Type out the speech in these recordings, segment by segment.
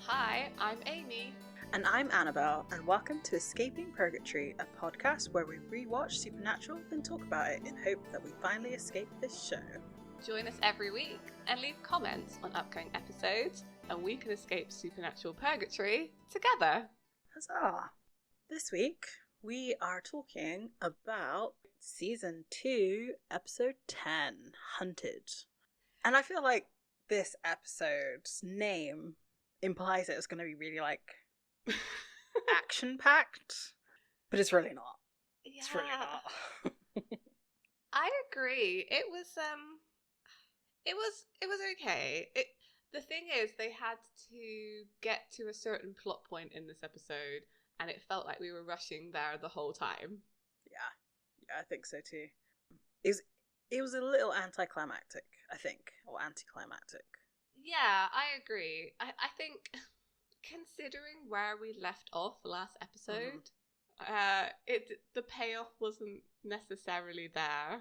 Hi, I'm Amy. And I'm Annabelle, and welcome to Escaping Purgatory, a podcast where we rewatch Supernatural and talk about it in hope that we finally escape this show. Join us every week and leave comments on upcoming episodes, and we can escape Supernatural Purgatory together. Huzzah! This week, we are talking about Season 2, Episode 10, Hunted. And I feel like this episode's name implies that it's going to be really, action-packed, but it's really not. Yeah, it's really not. I agree. It was okay. The thing is, they had to get to a certain plot point in this episode, and it felt like we were rushing there the whole time. Yeah, I think so too. It was a little anticlimactic, I think, or anticlimactic. Yeah, I agree. I think, considering where we left off last episode, the payoff wasn't necessarily there.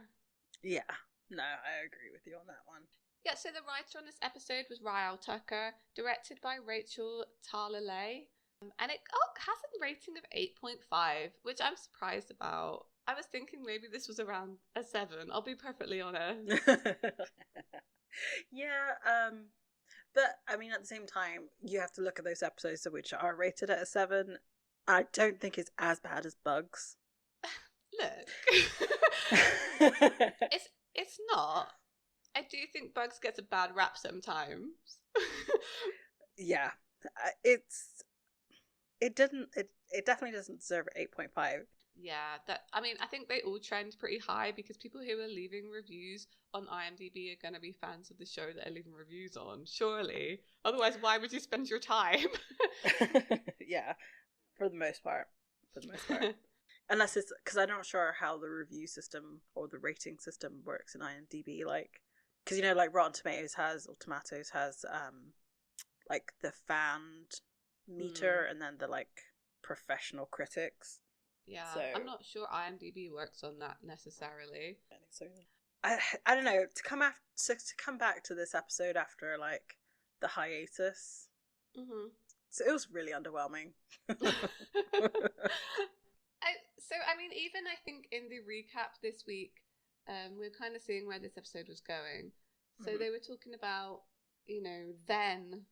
Yeah, no, I agree with you on that one. Yeah, so the writer on this episode was Ryle Tucker, directed by Rachel Talalay, and it has a rating of 8.5, which I'm surprised about. I was thinking maybe this was around a 7, I'll be perfectly honest. Yeah, but I mean, at the same time, you have to look at those episodes which are rated at a 7. I don't think it's as bad as Bugs. Look, it's not. I do think Bugs gets a bad rap sometimes. Yeah, it definitely doesn't deserve 8.5. Yeah, I think they all trend pretty high because people who are leaving reviews on IMDb are going to be fans of the show that are leaving reviews on, surely. Otherwise, why would you spend your time? Yeah, for the most part. Unless it's, because I'm not sure how the review system or the rating system works in IMDb, because Rotten Tomatoes has the fan meter and then the professional critics. Yeah, so, I'm not sure IMDb works on that necessarily. I think so. I don't know, to come back to this episode after the hiatus. Mm-hmm. So it was really underwhelming. Even I think in the recap this week, we're kind of seeing where this episode was going. So they were talking about, then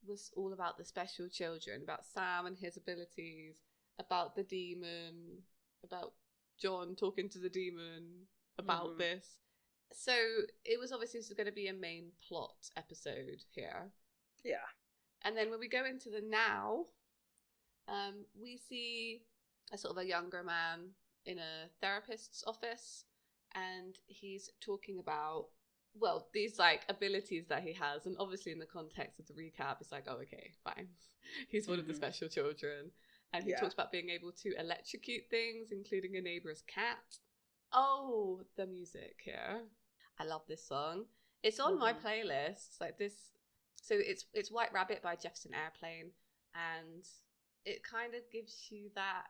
was all about the special children, about Sam and his abilities, about the demon, about John talking to the demon, about this. So it was obviously going to be a main plot episode here. Yeah. And then when we go into the now, we see a sort of a younger man in a therapist's office, and he's talking about, these abilities that he has, and obviously in the context of the recap, it's oh, okay, fine. He's one of the special children. And he talks about being able to electrocute things, including a neighbor's cat. Oh, the music here. I love this song. It's on my playlist. So it's White Rabbit by Jefferson Airplane, and it kind of gives you that,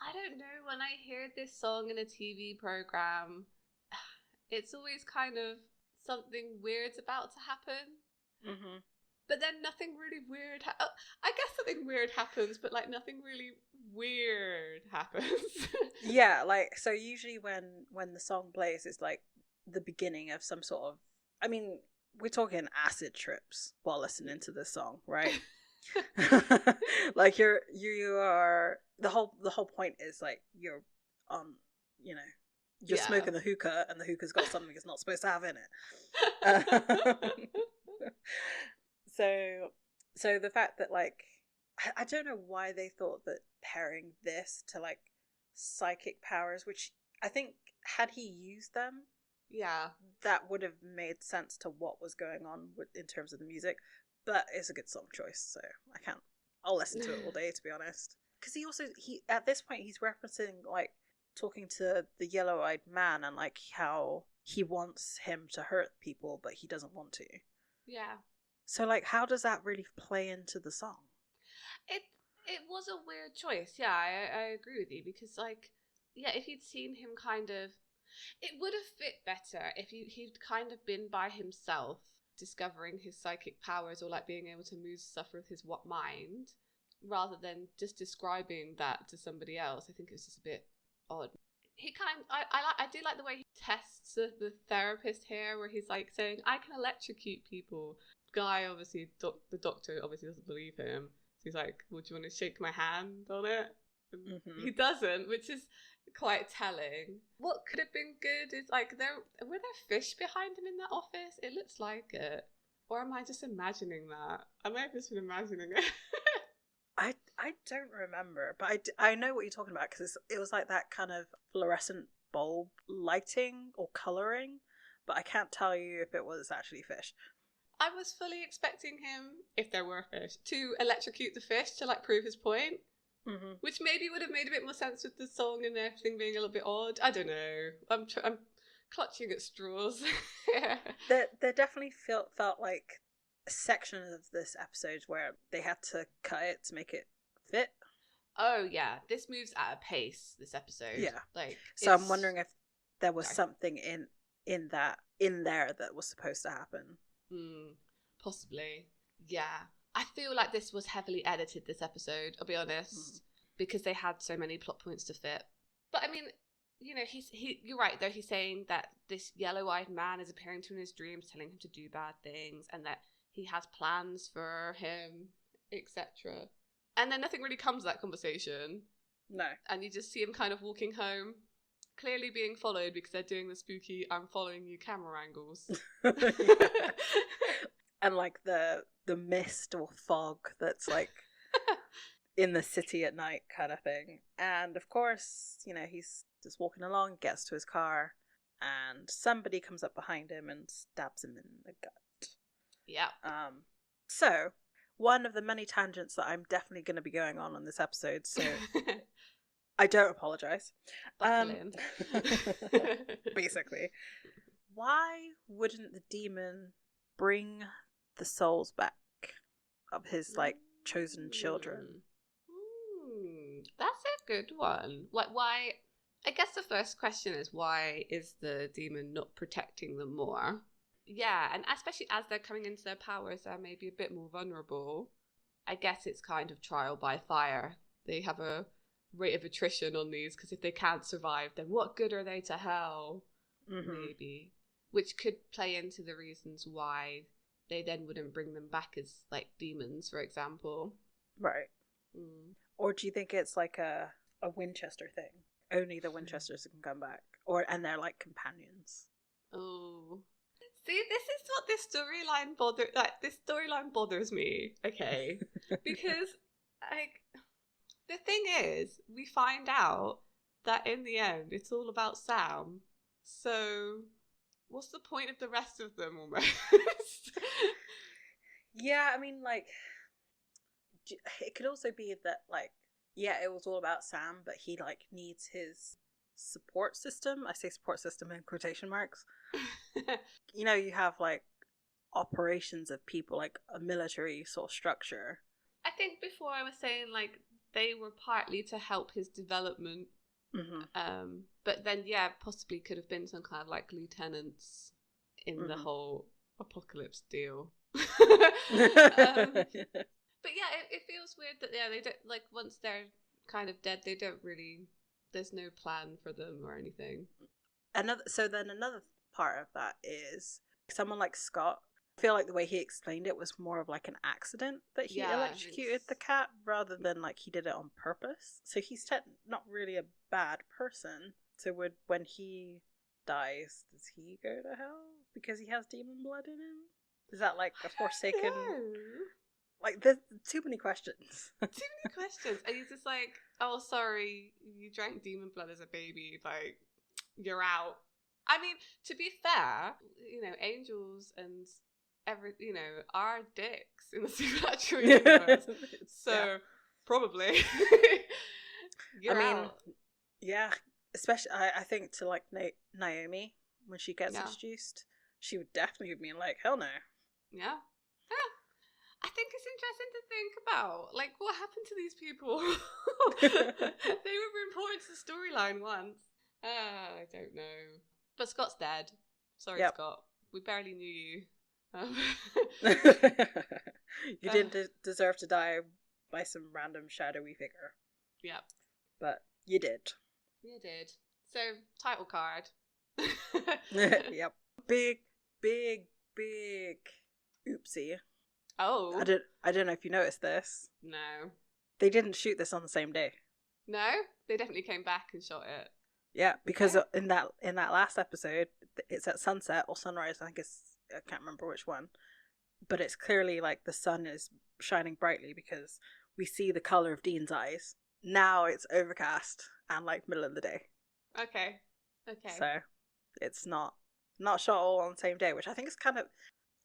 I don't know, when I hear this song in a TV program, it's always kind of something weird's about to happen. Mm-hmm. But then nothing really weird I guess something weird happens, but nothing really weird happens. Yeah, so usually when the song plays, it's the beginning of some sort of, we're talking acid trips while listening to this song, right? you are the whole point is you're on, you're smoking the hookah, and the hookah's got something it's not supposed to have in it. So the fact that I don't know why they thought that pairing this to psychic powers, which I think had he used them, that would have made sense to what was going on in terms of the music. But it's a good song choice, so I'll listen to it all day, to be honest. Because he at this point he's referencing talking to the yellow-eyed man and how he wants him to hurt people, but he doesn't want to. Yeah. So, how does that really play into the song? It was a weird choice. Yeah, I agree with you, because, if you'd seen him kind of... It would have fit better if he'd kind of been by himself discovering his psychic powers or like being able to move stuff with his mind, rather than just describing that to somebody else. I think it was just a bit odd. He I do like the way he tests the therapist here, where he's like saying, I can electrocute people. Guy, obviously, the doctor obviously doesn't believe him. So he's like, well, do you want to shake my hand on it? Mm-hmm. He doesn't, which is quite telling. What could have been good is like, were there fish behind him in that office? It looks like it. Or am I just imagining that? I might have just been imagining it. I don't remember, but I know what you're talking about, because it was like that kind of fluorescent bulb lighting or colouring, but I can't tell you if it was actually fish. I was fully expecting him, if there were fish, to electrocute the fish to like prove his point, which maybe would have made a bit more sense with the song and everything being a little bit odd. I don't know. I'm clutching at straws. There definitely felt like sections of this episode where they had to cut it to make it fit. Oh yeah, this moves at a pace, this episode. Yeah, like so I'm wondering if there was something in there that was supposed to happen. Possibly. Yeah, I feel like this was heavily edited, this episode, I'll be honest, because they had so many plot points to fit. But I mean, you know, you're right though, he's saying that this yellow-eyed man is appearing to him in his dreams, telling him to do bad things, and that he has plans for him, etc. And then nothing really comes of that conversation. No. And you just see him kind of walking home, clearly being followed because they're doing the spooky I'm following you camera angles. And like the mist or fog that's like in the city at night kind of thing. And of course, you know, he's just walking along, gets to his car, and somebody comes up behind him and stabs him in the gut. Yeah. So one of the many tangents that I'm definitely going to be going on this episode, so I don't apologize. Basically, why wouldn't the demon bring the souls back of his like chosen children? That's a good one. Like, why? I guess the first question is, why is the demon not protecting them more? Yeah, and especially as they're coming into their powers, they're maybe a bit more vulnerable. I guess it's kind of trial by fire. They have a rate of attrition on these, because if they can't survive, then what good are they to hell? Maybe. Which could play into the reasons why they then wouldn't bring them back as, like, demons, for example. Right. Or do you think it's like a Winchester thing? Only the Winchesters can come back. And they're like companions. Oh. See, this storyline bothers me, okay? Because, like, the thing is, we find out that in the end, it's all about Sam. So, what's the point of the rest of them, almost? Yeah, I mean, like, it could also be that, like, yeah, it was all about Sam, but he, like, needs his support system. I say support system in quotation marks. You know, you have like operations of people, like a military sort of structure. I think before I was saying like they were partly to help his development, but then yeah, possibly could have been some kind of like lieutenants in the whole apocalypse deal. But yeah, it feels weird that they don't, like, once they're kind of dead, they don't really, there's no plan for them or anything. Another part of that is someone like Scott. I feel like the way he explained it was more of like an accident that he electrocuted the cat, rather than like he did it on purpose. So he's not really a bad person. So when he dies, does he go to hell because he has demon blood in him? Is that like a forsaken? Like, there's too many questions. Too many questions. And he's just like, oh, sorry, you drank demon blood as a baby. Like, you're out. I mean, to be fair, you know, angels and are dicks in the supernatural universe. So, probably. You're out. Yeah. Especially, I think to, like, Naomi, when she gets introduced, she would definitely be like, hell no. Yeah. I think it's interesting to think about, like, what happened to these people? They were important to the storyline once. I don't know. But Scott's dead. Sorry, Scott. We barely knew you. You didn't deserve to die by some random shadowy figure. Yep. But you did. You did. So, title card. Yep. Big oopsie. Oh. I don't know if you noticed this. No. They didn't shoot this on the same day. No? They definitely came back and shot it. Yeah, because in that last episode, it's at sunset or sunrise. I can't remember which one, but it's clearly like the sun is shining brightly because we see the color of Dean's eyes. Now it's overcast and like middle of the day. Okay. So it's not shot all on the same day, which I think is kind of.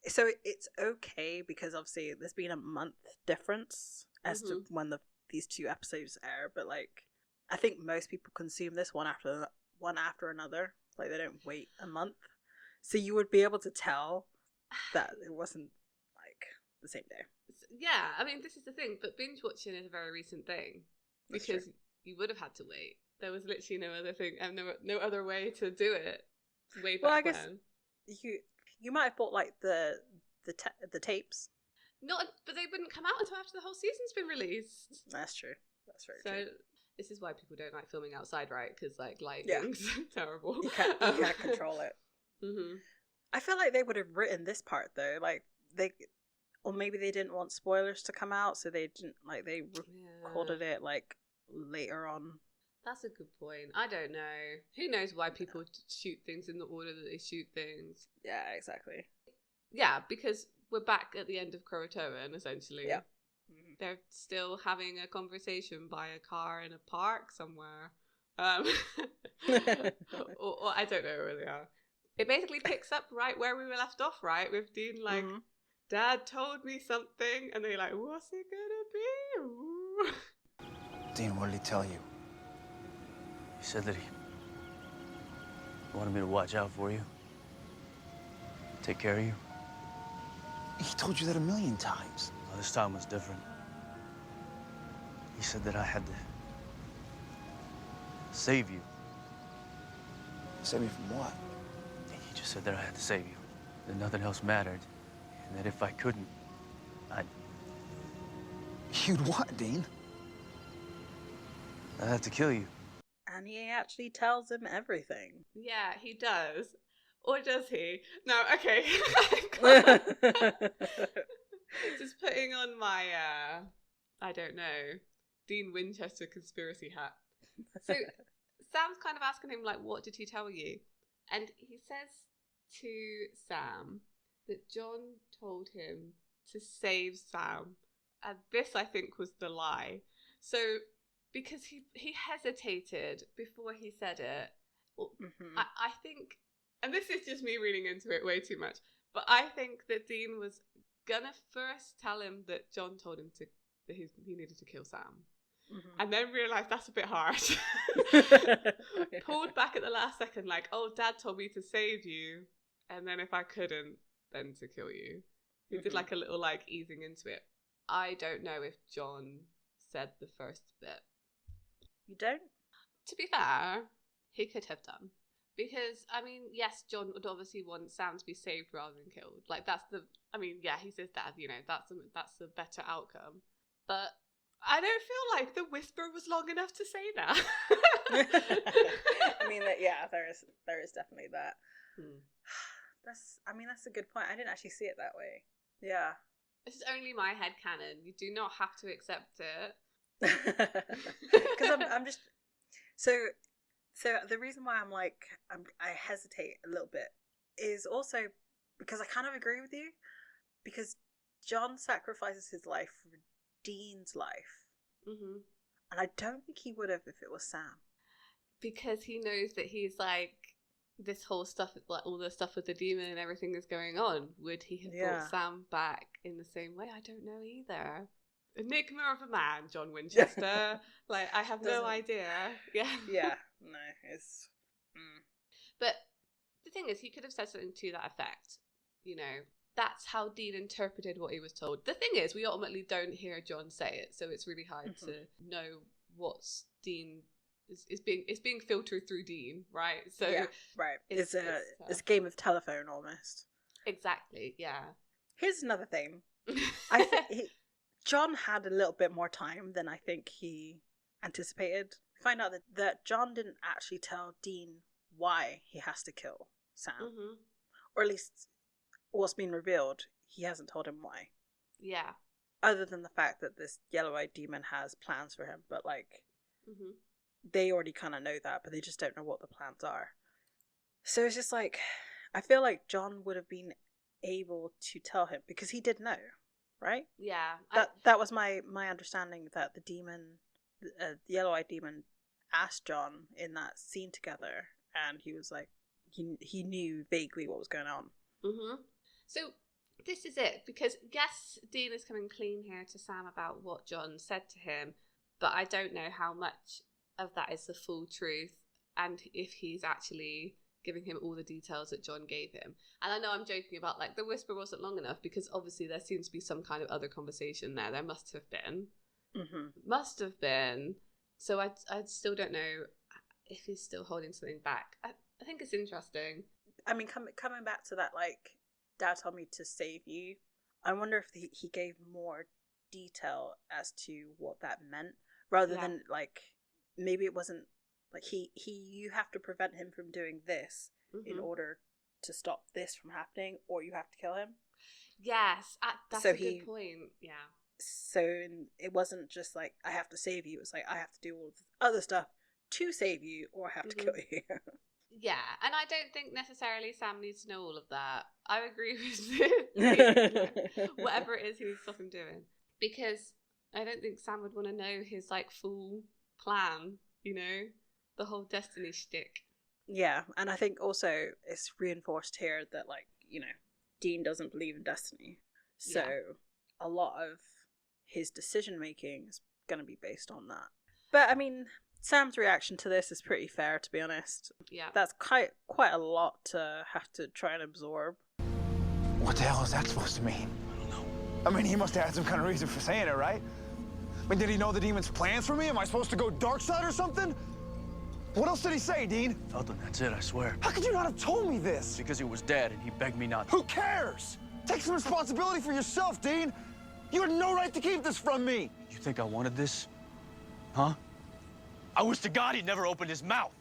So it's okay because obviously there's been a month difference as to when these two episodes air, but like. I think most people consume this one after another. Like, they don't wait a month. So you would be able to tell that it wasn't, like, the same day. Yeah, I mean, this is the thing. But binge watching is a very recent thing. Because you would have had to wait. There was literally no other thing, and no other way to do it way back when. Well, I guess you might have bought, like, the tapes. Not, but they wouldn't come out until after the whole season's been released. That's true. That's very true. This is why people don't like filming outside, right? Because, like, lighting's terrible. You can't control it. Mm-hmm. I feel like they would have written this part, though. Like, or maybe they didn't want spoilers to come out, so they didn't, like, they recorded it, like, later on. That's a good point. I don't know. Who knows why people shoot things in the order that they shoot things? Yeah, exactly. Yeah, because we're back at the end of Croatoan, essentially. Yeah. They're still having a conversation by a car in a park somewhere. or I don't know where they are. It basically picks up right where we were left off, right? With Dean like, Dad told me something, and they're like, what's it gonna be? Ooh. Dean, what did he tell you? He said that he wanted me to watch out for you. Take care of you. He told you that 1,000,000 times. Well, this time was different. He said that I had to save you. Save me from what? He just said that I had to save you. That nothing else mattered. And that if I couldn't, You'd what, Dean? I'd have to kill you. And he actually tells him everything. Yeah, he does. Or does he? No, okay. Just putting on my, I don't know, Dean Winchester conspiracy hat. So Sam's kind of asking him, like, what did he tell you? And he says to Sam that John told him to save Sam. And this, I think, was the lie. So, because he hesitated before he said it, I think, and this is just me reading into it way too much, but I think that Dean was gonna first tell him that John told him that he needed to kill Sam. And then realised that's a bit harsh. Pulled back at the last second, like, oh, Dad told me to save you, and then if I couldn't, then to kill you. He did like a little like easing into it. I don't know if John said the first bit. You don't? To be fair, he could have done. Because, I mean, yes, John would obviously want Sam to be saved rather than killed. Like, that's the, I mean, yeah, he's his dad, you know, that's a better outcome. But I don't feel like the whisper was long enough to say that. I mean, yeah, there is definitely that. That's a good point. I didn't actually see it that way. Yeah. This is only my headcanon. You do not have to accept it. Because I'm just... So the reason why I hesitate a little bit is also because I kind of agree with you. Because John sacrifices his life for Dean's life. And I don't think he would have if it was Sam. Because he knows that he's like, this whole stuff, like all the stuff with the demon and everything is going on. Would he have brought Sam back in the same way? I don't know either. Enigma of a man, John Winchester. Like, I have no idea. Yeah. Yeah. No, it's... But the thing is, he could have said something to that effect. You know, that's how Dean interpreted what he was told. The thing is, we ultimately don't hear John say it, so it's really hard to know what's Dean... It's being filtered through Dean, right? So yeah, right. It's a game of telephone almost. Exactly, yeah. Here's another thing. I think John had a little bit more time than I think he anticipated. Find out that John didn't actually tell Dean why he has to kill Sam. Mm-hmm. Or at least what's been revealed, he hasn't told him why. Yeah. Other than the fact that this yellow-eyed demon has plans for him. But, like, Mm-hmm. they already kind of know that, but they just don't know what the plans are. So it's just like, I feel like John would have been able to tell him, because he did know, right? Yeah. That was my understanding, that the demon, the yellow-eyed demon, asked John in that scene together, and he was like, he knew vaguely what was going on. Mm-hmm. So this is it, because yes, Dean is coming clean here to Sam about what John said to him, but I don't know how much of that is the full truth, and if he's actually giving him all the details that John gave him. And I know I'm joking about, like, the whisper wasn't long enough, because obviously there seems to be some kind of other conversation there. There must have been. Mm-hmm. Must have been. So I still don't know if he's still holding something back. I think it's interesting. I mean, coming back to that, like, Dad told me to save you, I wonder if he gave more detail as to what that meant, rather than, like, maybe it wasn't, like, you have to prevent him from doing this in order to stop this from happening, or you have to kill him. Yes, that's a good point, yeah. So it wasn't just like, I have to save you, it's like, I have to do all of the other stuff to save you, or I have to kill you. Yeah, and I don't think necessarily Sam needs to know all of that. I agree with whatever it is he needs to stop him doing. Because I don't think Sam would want to know his, like, full plan, you know? The whole destiny shtick. Yeah, and I think also it's reinforced here that, like, you know, Dean doesn't believe in destiny. So a lot of his decision making is going to be based on that. But, I mean, Sam's reaction to this is pretty fair, to be honest. Yeah. That's quite a lot to have to try and absorb. What the hell is that supposed to mean? I don't know. I mean, he must have had some kind of reason for saying it, right? I mean, did he know the demon's plans for me? Am I supposed to go dark side or something? What else did he say, Dean? Nothing, that's it, I swear. How could you not have told me this? Because it was Dad and he begged me not to. Who cares? Take some responsibility for yourself, Dean. You had no right to keep this from me. You think I wanted this? Huh? I wish to God he'd never opened his mouth.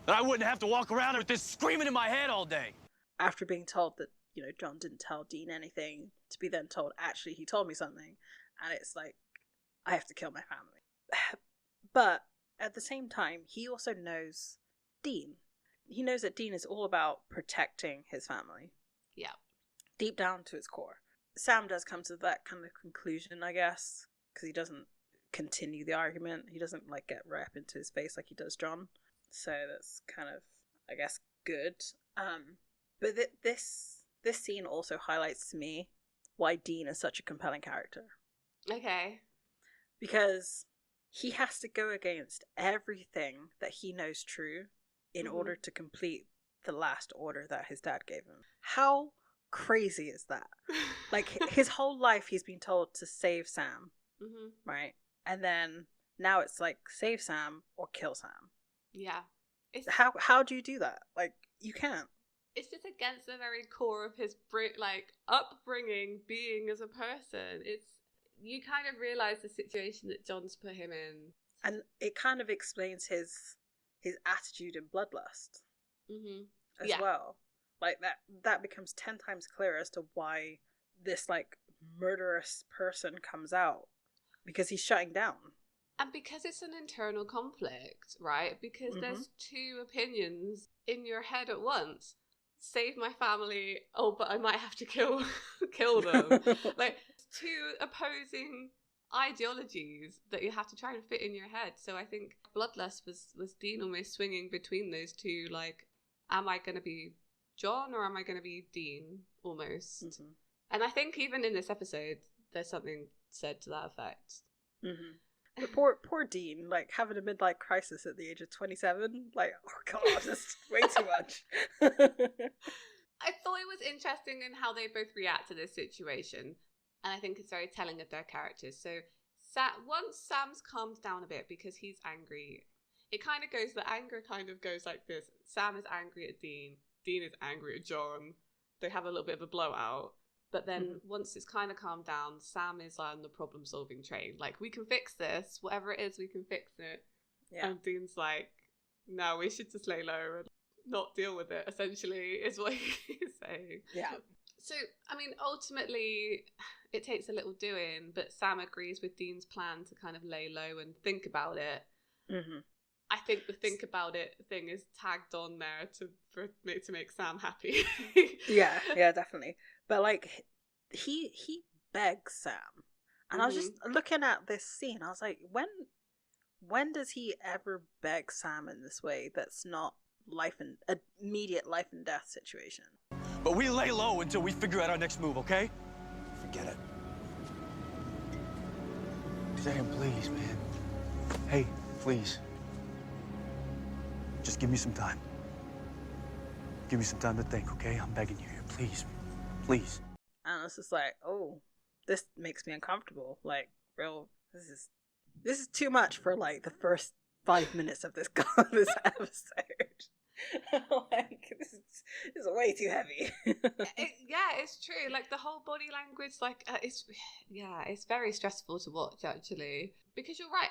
That I wouldn't have to walk around with this screaming in my head all day. After being told that, you know, John didn't tell Dean anything, to be then told, actually, he told me something. And it's like, I have to kill my family. But at the same time, he also knows Dean. He knows that Dean is all about protecting his family. Yeah. Deep down to its core. Sam does come to that kind of conclusion, I guess, because he doesn't continue the argument. He doesn't, like, get right up into his face like he does John. So that's kind of, I guess, good. But this scene also highlights to me why Dean is such a compelling character. Okay. Because he has to go against everything that he knows true in order to complete the last order that his dad gave him. How crazy is that? Like, his whole life he's been told to save Sam, right? And then now it's like, save Sam or kill Sam. Yeah. How do you do that? Like, you can't. It's just against the very core of his upbringing, being as a person. You kind of realise the situation that John's put him in. And it kind of explains his attitude in Bloodlust as well. Like, that becomes 10 times clearer as to why this, like, murderous person comes out. Because he's shutting down. And because it's an internal conflict, right? Because there's two opinions in your head at once. Save my family, oh, but I might have to kill them. Like, two opposing ideologies that you have to try and fit in your head. So I think Bloodlust was Dean almost swinging between those two, like, am I going to be John or am I going to be Dean, almost? And I think even in this episode, there's something said to that effect. But poor Dean, like, having a midlife crisis at the age of 27, like, oh god, that's way too much. I thought it was interesting in how they both react to this situation, and I think it's very telling of their characters. So once Sam's calmed down a bit because he's angry, the anger kind of goes like this. Sam is angry at Dean is angry at John, they have a little bit of a blowout. But then once it's kind of calmed down, Sam is on the problem-solving train. Like, we can fix this. Whatever it is, we can fix it. Yeah. And Dean's like, no, we should just lay low and not deal with it, essentially, is what he's saying. Yeah. So, I mean, ultimately, it takes a little doing, but Sam agrees with Dean's plan to kind of lay low and think about it. Mm-hmm. I think the think about it thing is tagged on there to make Sam happy. yeah, definitely. But like, he begs Sam, and I was just looking at this scene. I was like, when does he ever beg Sam in this way? That's not immediate life and death situation. But we lay low until we figure out our next move, okay? Forget it. Sam, please, man. Hey, please. Just give me some time. Give me some time to think, okay? I'm begging you here. Please. Please. And it's just like, oh, this makes me uncomfortable. Like, this is too much for, like, the first 5 minutes of this episode. Like, this is way too heavy. It's true. Like, the whole body language, like, it's very stressful to watch, actually. Because you're right.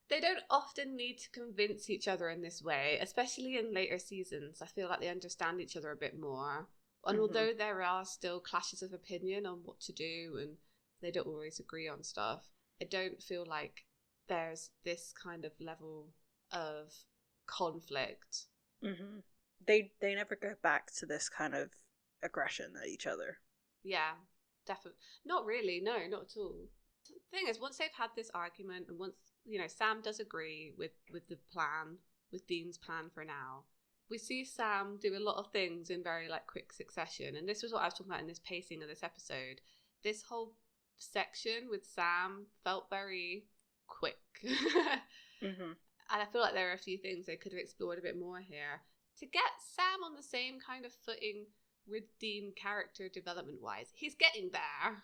They don't often need to convince each other in this way, especially in later seasons. I feel like they understand each other a bit more. And although there are still clashes of opinion on what to do and they don't always agree on stuff, I don't feel like there's this kind of level of conflict. Mm-hmm. They never go back to this kind of aggression at each other. Yeah, definitely. Not really, no, not at all. The thing is, once they've had this argument and once, Sam does agree with the plan, with Dean's plan for now, we see Sam do a lot of things in very quick succession. And this was what I was talking about in this pacing of this episode. This whole section with Sam felt very quick. And I feel like there are a few things they could have explored a bit more here to get Sam on the same kind of footing with Dean character development wise. He's getting there.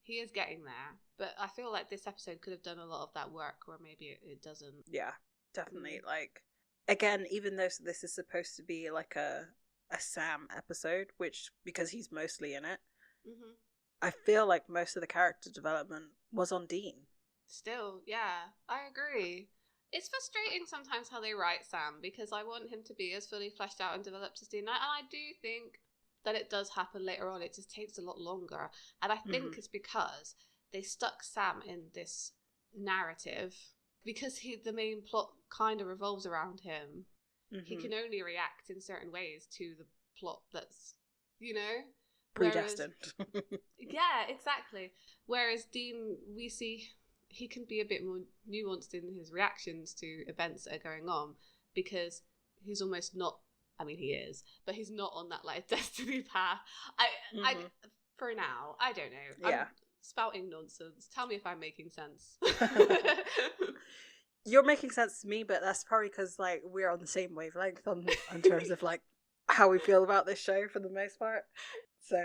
He is getting there, but I feel like this episode could have done a lot of that work, or maybe it doesn't. Yeah, definitely. Like, again, even though this is supposed to be like a Sam episode, which, because he's mostly in it, I feel like most of the character development was on Dean. Still, yeah, I agree. It's frustrating sometimes how they write Sam, because I want him to be as fully fleshed out and developed as Dean, and I do think that it does happen later on. It just takes a lot longer. And I think it's because they stuck Sam in this narrative because the main plot kind of revolves around him. He can only react in certain ways to the plot that's, predestined. Yeah, exactly. Whereas Dean, we see he can be a bit more nuanced in his reactions to events that are going on because he's almost not, I mean, he is, but he's not on that destiny path. I for now, I don't know. Yeah. I'm spouting nonsense. Tell me if I'm making sense. You're making sense to me, but that's probably because we're on the same wavelength in terms of how we feel about this show for the most part. So,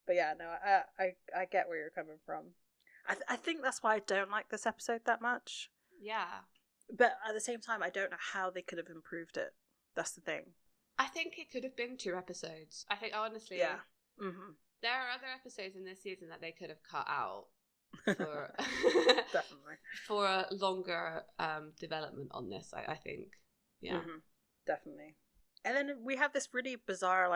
but yeah, no, I get where you're coming from. I think that's why I don't like this episode that much. Yeah. But at the same time, I don't know how they could have improved it. That's the thing. I think it could have been 2 episodes. I think, honestly, yeah. There are other episodes in this season that they could have cut out for definitely for a longer development on this. I think, yeah, definitely. And then we have this really bizarre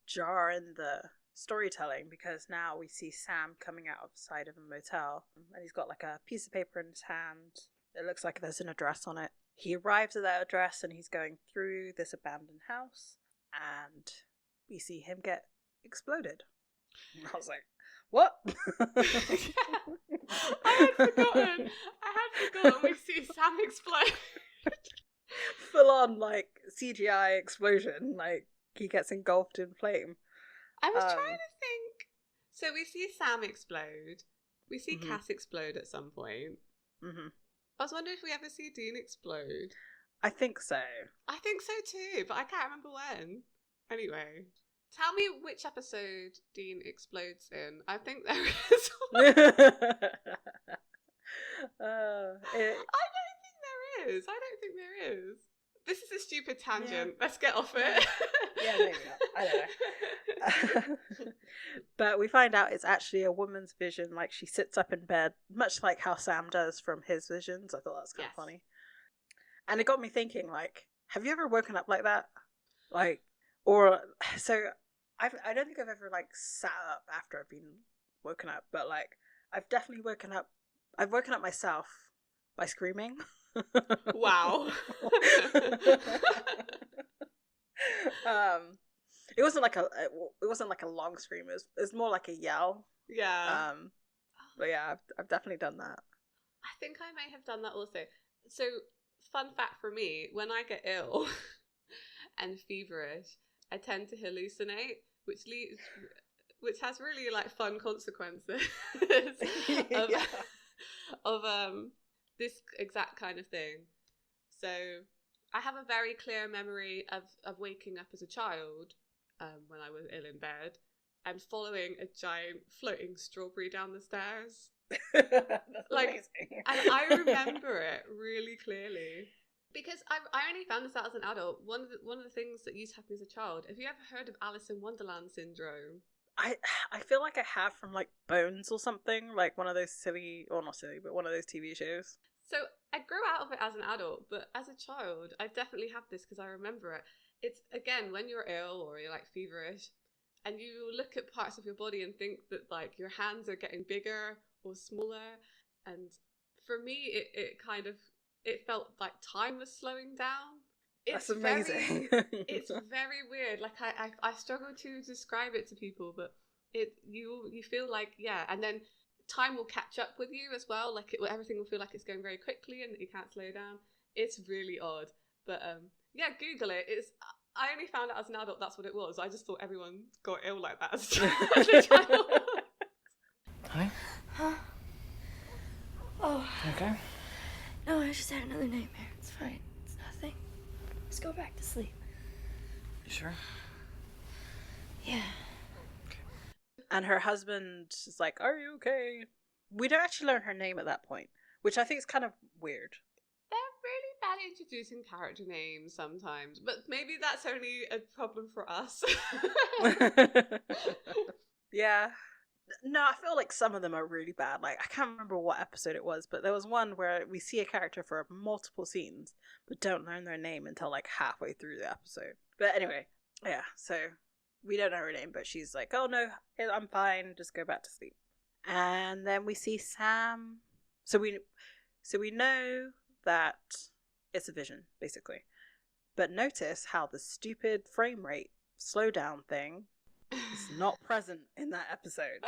jar in the storytelling because now we see Sam coming out of the side of a motel and he's got a piece of paper in his hand. It looks like there's an address on it. He arrives at that address and he's going through this abandoned house and we see him get exploded. And I was like, what? I had forgotten we see Sam explode. Full on CGI explosion. He gets engulfed in flame. I was trying to think. So we see Sam explode. We see Cass explode at some point. I was wondering if we ever see Dean explode. I think so. I think so too, but I can't remember when. Anyway, tell me which episode Dean explodes in. I think there is one. I don't think there is. This is a stupid tangent. Yeah. Let's get off it. Yeah, maybe not. I don't know. But we find out it's actually a woman's vision. Like, she sits up in bed, much like how Sam does from his visions. I thought that was kind of funny. And it got me thinking, like, have you ever woken up like that? Like, or, so, I don't think I've ever, like, sat up after I've been woken up. But, like, I've definitely woken up. I've woken up myself by screaming. Wow. It wasn't like a long scream. It was more like a yell. Yeah. But yeah, I've definitely done that. I think I may have done that also. So, fun fact for me, when I get ill and feverish, I tend to hallucinate, which has really like fun consequences of this exact kind of thing. So I have a very clear memory of waking up as a child when I was ill in bed and following a giant floating strawberry down the stairs. That's like amazing. And I remember it really clearly because I only found this out as an adult. One of the things that used to happen as a child. Have you ever heard of Alice in Wonderland syndrome? I feel like I have from like Bones or something, like one of those silly, or not silly, but one of those TV shows. So I grew out of it as an adult, but as a child, I definitely have this because I remember it. It's, again, when you're ill or you're like feverish and you look at parts of your body and think that like your hands are getting bigger or smaller. And for me, it felt like time was slowing down. That's amazing. It's very weird. Like I struggle to describe it to people, but you feel like, yeah, and then time will catch up with you as well. Like everything will feel like it's going very quickly and that you can't slow down. It's really odd, but yeah, Google it. I only found out as an adult that's what it was. I just thought everyone got ill like that as a child. Honey? Huh? Oh. Okay. No, I just had another nightmare. It's fine. It's nothing. Just go back to sleep. You sure? Yeah. And her husband is like, "Are you okay?" We don't actually learn her name at that point, which I think is kind of weird. They're really bad at introducing character names sometimes, but maybe that's only a problem for us. Yeah. No, I feel like some of them are really bad. Like, I can't remember what episode it was, but there was one where we see a character for multiple scenes, but don't learn their name until like halfway through the episode. But anyway, yeah, so we don't know her name, but she's like, "Oh no, I'm fine, just go back to sleep." And then we see Sam. So we know that it's a vision, basically. But notice how the stupid frame rate slowdown thing is not present in that episode.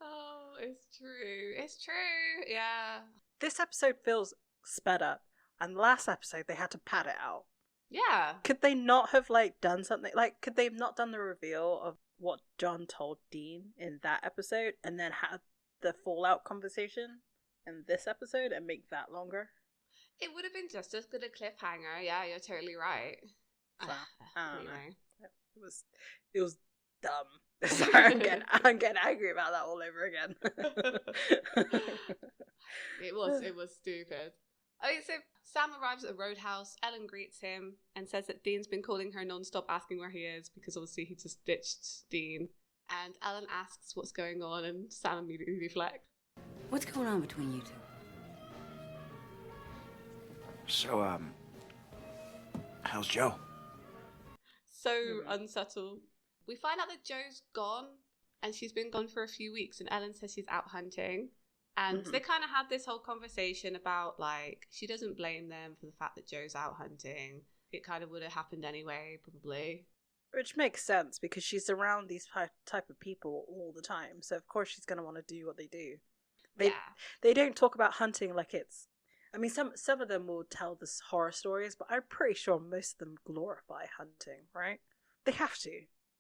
Oh, it's true. It's true. Yeah. This episode feels sped up, and last episode they had to pad it out. Yeah. Could they not have like done something? Like, could they have not done the reveal of what John told Dean in that episode, and then had the fallout conversation in this episode and make that longer? It would have been just as good a cliffhanger. Yeah, you're totally right. So, I don't know. Anyway. It was dumb. Sorry, I'm getting angry about that all over again. It was stupid. Okay, so Sam arrives at a roadhouse. Ellen greets him and says that Dean's been calling her non-stop asking where he is because obviously he just ditched Dean. And Ellen asks what's going on and Sam immediately deflects. What's going on between you two? So, how's Joe? So unsubtle. We find out that Joe's gone and she's been gone for a few weeks and Ellen says she's out hunting. And they kind of had this whole conversation about, like, she doesn't blame them for the fact that Joe's out hunting. It kind of would have happened anyway, probably. Which makes sense, because she's around these type of people all the time. So, of course, she's going to want to do what they do. They don't talk about hunting like it's... I mean, some of them will tell this horror stories, but I'm pretty sure most of them glorify hunting, right? They have to.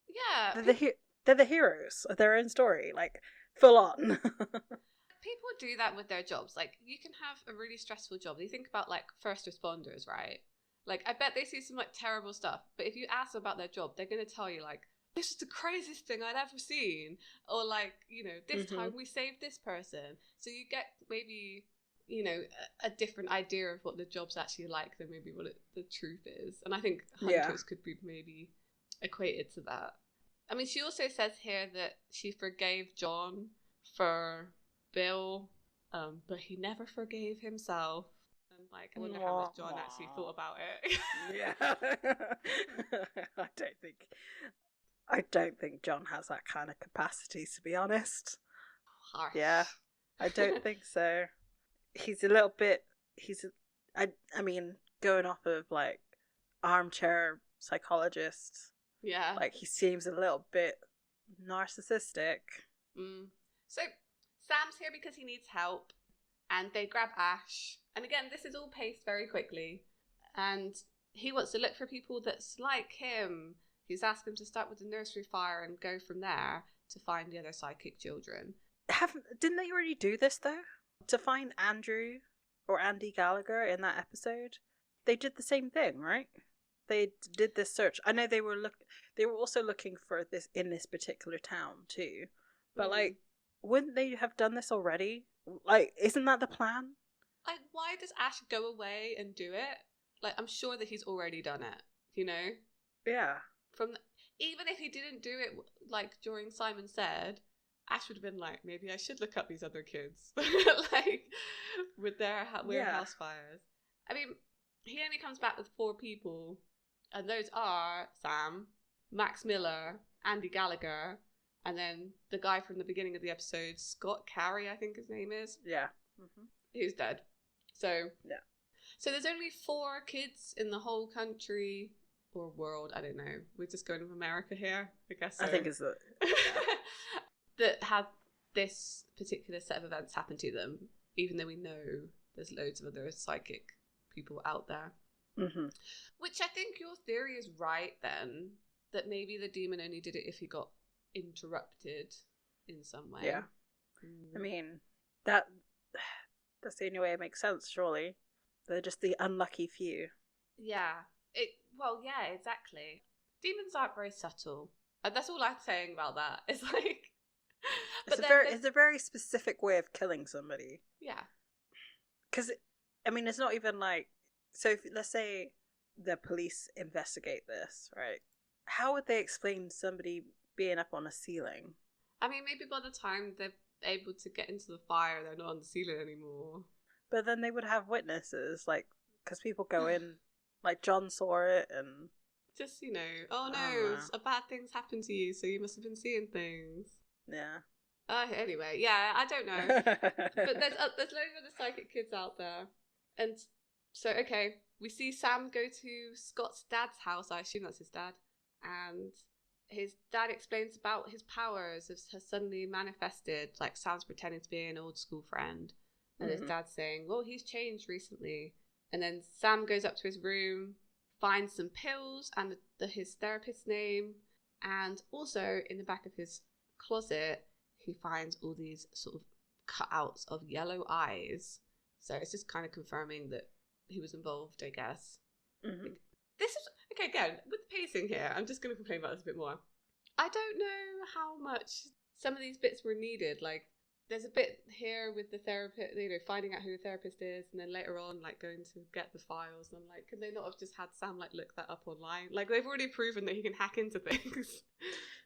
Yeah. They're the heroes of their own story, like, full on. People do that with their jobs. Like, you can have a really stressful job. You think about, like, first responders, right? Like, I bet they see some, like, terrible stuff. But if you ask them about their job, they're going to tell you, like, this is the craziest thing I'd ever seen. Or, like, you know, this time we saved this person. So you get maybe, you know, a different idea of what the job's actually like than maybe what the truth is. And I think hunters could be maybe equated to that. I mean, she also says here that she forgave John for Bill, but he never forgave himself. And like, I wonder how much John actually thought about it. Yeah. I don't think John has that kind of capacity, to be honest. Harsh. Yeah, I don't think so. He's a little bit. I mean, going off of like armchair psychologist. Yeah. Like, he seems a little bit narcissistic. So Sam's here because he needs help, and they grab Ash. And again, this is all paced very quickly, and he wants to look for people that's like him. He's asked him to start with the nursery fire and go from there to find the other psychic children. Didn't they already do this though? To find Andrew or Andy Gallagher in that episode, they did the same thing, right? They did this search. I know they were also looking for this in this particular town too, but like, wouldn't they have done this already? Like, isn't that the plan? Like, why does Ash go away and do it? Like, I'm sure that he's already done it, you know? Yeah. Even if he didn't do it, like, during Simon Said, Ash would have been like, maybe I should look up these other kids. Like, with their weird house fires. I mean, he only comes back with 4 people, and those are Sam, Max Miller, Andy Gallagher, and then the guy from the beginning of the episode, Scott Carey, I think his name is. Yeah. Who's dead. So, yeah. So there's only 4 kids in the whole country or world, I don't know. We're just going with America here, I guess so. I think it's the... that had this particular set of events happen to them, even though we know there's loads of other psychic people out there. Which I think your theory is right then, that maybe the demon only did it if he got interrupted in some way. Yeah. I mean, that's the only way it makes sense, surely. They're just the unlucky few. Yeah. Yeah, exactly. Demons aren't very subtle. That's all I'm saying about that. It's like... It's a very specific way of killing somebody. Yeah. Because, I mean, it's not even like... So, let's say the police investigate this, right? How would they explain somebody being up on a ceiling? I mean, maybe by the time they're able to get into the fire, they're not on the ceiling anymore. But then they would have witnesses, like, because people go in, like, John saw it, and... Just, you know, oh no, bad things happened to you, so you must have been seeing things. Yeah. Anyway, yeah, I don't know. But there's loads of other psychic kids out there. And so, okay, we see Sam go to Scott's dad's house. I assume that's his dad. And his dad explains about his powers has suddenly manifested. Like, Sam's pretending to be an old school friend. And his dad's saying, well, he's changed recently. And then Sam goes up to his room, finds some pills and his therapist's name. And also, in the back of his closet, he finds all these sort of cutouts of yellow eyes. So it's just kind of confirming that he was involved, I guess. This is, okay, again, with the pacing here, I'm just going to complain about this a bit more. I don't know how much some of these bits were needed. Like, there's a bit here with the therapist, you know, finding out who the therapist is, and then later on, like, going to get the files. And I'm like, can they not have just had Sam, like, look that up online? Like, they've already proven that he can hack into things.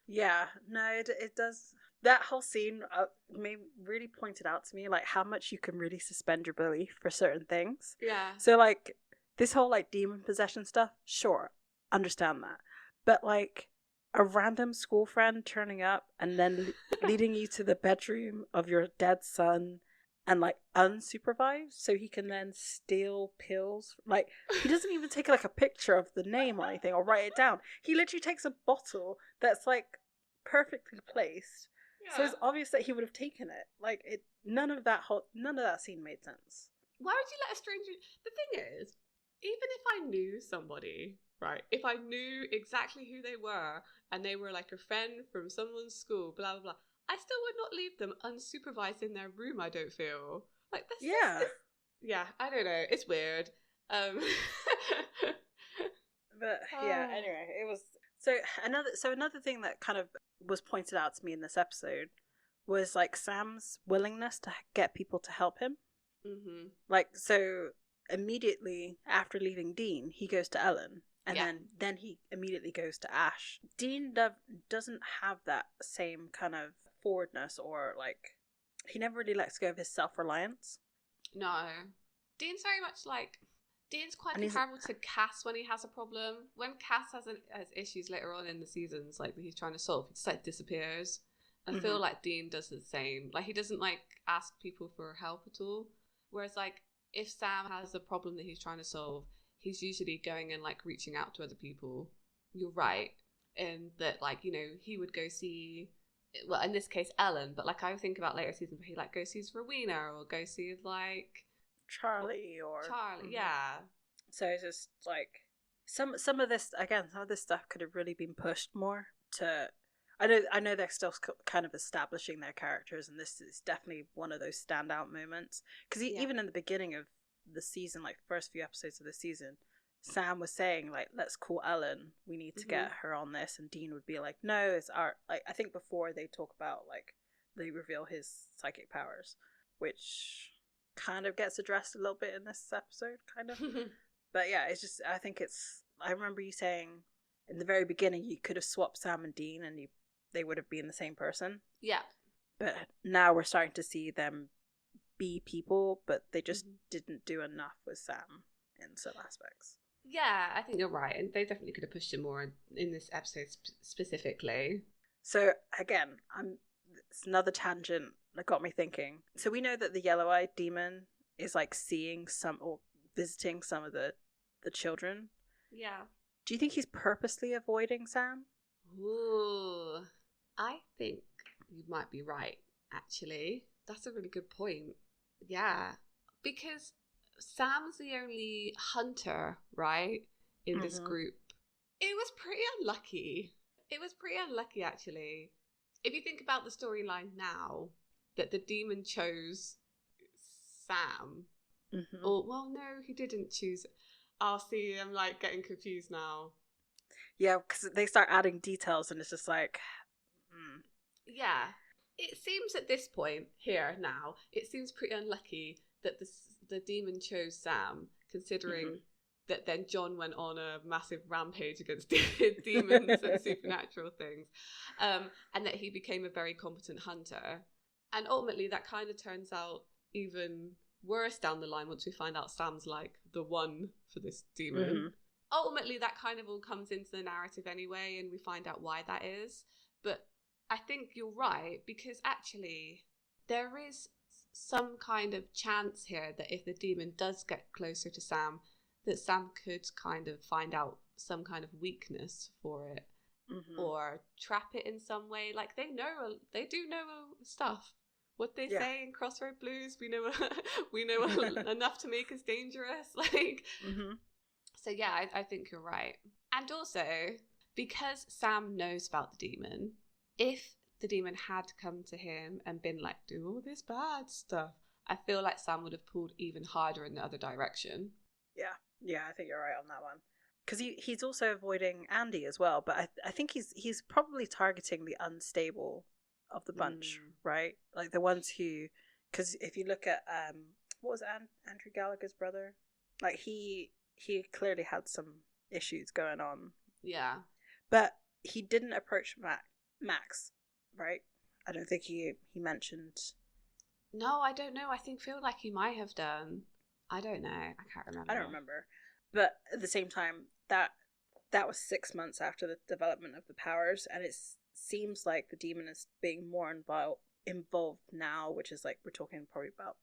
Yeah, no, it does. That whole scene really pointed out to me, like, how much you can really suspend your belief for certain things. Yeah. So, like, this whole, like, demon possession stuff, sure, understand that. But, like, a random school friend turning up and then leading you to the bedroom of your dead son and, like, unsupervised so he can then steal pills. Like, he doesn't even take, like, a picture of the name or anything or write it down. He literally takes a bottle that's, like, perfectly placed. Yeah. So it's obvious that he would have taken it. Like, none of that scene made sense. Why would you let a stranger... The thing is, even if I knew somebody, right, if I knew exactly who they were and they were like a friend from someone's school, blah, blah, blah, I still would not leave them unsupervised in their room, I don't feel. Like, this yeah, I don't know. It's weird. But, yeah, anyway, it was... So another thing that kind of was pointed out to me in this episode was, like, Sam's willingness to get people to help him. Mm-hmm. Like, so immediately after leaving Dean, he goes to Ellen. And then he immediately goes to Ash. Dean doesn't have that same kind of forwardness, or like, he never really lets go of his self-reliance. No. Dean's very much like, Dean's quite comparable to Cass when he has a problem. When Cass has issues later on in the seasons, like, that he's trying to solve, he just like disappears. I feel like Dean does the same. Like, he doesn't like ask people for help at all. Whereas, like, if Sam has a problem that he's trying to solve, he's usually going and like reaching out to other people. You're right. And that, like, you know, he would go see, well, in this case, Ellen, but like I think about later seasons where he like goes sees Rowena or go see like Charlie, yeah. So it's just like some of this, again, some of this stuff could have really been pushed more to. I know they're still kind of establishing their characters, and this is definitely one of those standout moments. Because even in the beginning of the season, like first few episodes of the season, Sam was saying like, "Let's call Ellen. We need to get her on this." And Dean would be like, "No, it's our." Like, I think before they talk about like they reveal his psychic powers, which kind of gets addressed a little bit in this episode, kind of. But yeah, it's just, I think it's. I remember you saying in the very beginning you could have swapped Sam and Dean, and they would have been the same person. Yeah. But now we're starting to see them be people, but they just didn't do enough with Sam in some aspects. Yeah, I think you're right. And they definitely could have pushed it more in this episode specifically. So again, it's another tangent that got me thinking. So we know that the yellow-eyed demon is like seeing some or visiting some of the children. Yeah. Do you think he's purposely avoiding Sam? Ooh, I think you might be right, actually. That's a really good point. Yeah, because Sam's the only hunter, right, in this group. It was pretty unlucky. Actually. If you think about the storyline now, that the demon chose Sam. Or, well, no, he didn't choose. I'll see, I'm like getting confused now. Yeah, because they start adding details and it's just like... Yeah. It seems at this point, here, now, it seems pretty unlucky that the demon chose Sam, considering that then John went on a massive rampage against demons and supernatural things, and that he became a very competent hunter. And ultimately, that kind of turns out even worse down the line once we find out Sam's like the one for this demon. Ultimately, that kind of all comes into the narrative anyway, and we find out why that is. But I think you're right, because actually there is some kind of chance here that if the demon does get closer to Sam, that Sam could kind of find out some kind of weakness for it, or trap it in some way. Like, they do know stuff. What they say in Crossroad Blues, we know enough to make us dangerous. Like, so yeah, I think you're right. And also, because Sam knows about the demon, if the demon had come to him and been like, do all this bad stuff, I feel like Sam would have pulled even harder in the other direction. Yeah, I think you're right on that one. Because he's also avoiding Andy as well, but I think he's probably targeting the unstable of the bunch, right? Like the ones who, because if you look at what was Andrew Gallagher's brother, like he clearly had some issues going on. Yeah, but he didn't approach Max, right? I don't think he mentioned. No, I don't know. I feel like he might have done. I don't know. I can't remember. I don't remember. But at the same time, that was 6 months after the development of the powers, and it seems like the demon is being more involved now, which is like, we're talking probably about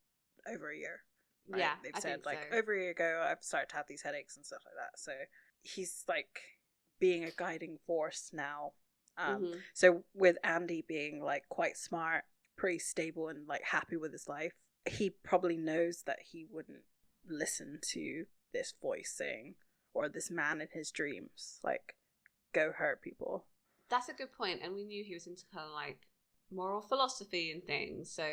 over a year. Right? Yeah, they've I said think like so. over a year ago I've started to have these headaches and stuff like that. So he's like being a guiding force now. So with Andy being like quite smart, pretty stable, and like happy with his life, he probably knows that he wouldn't listen to this voice saying, or this man in his dreams, like, go hurt people. That's a good point, and we knew he was into kind of like moral philosophy and things, so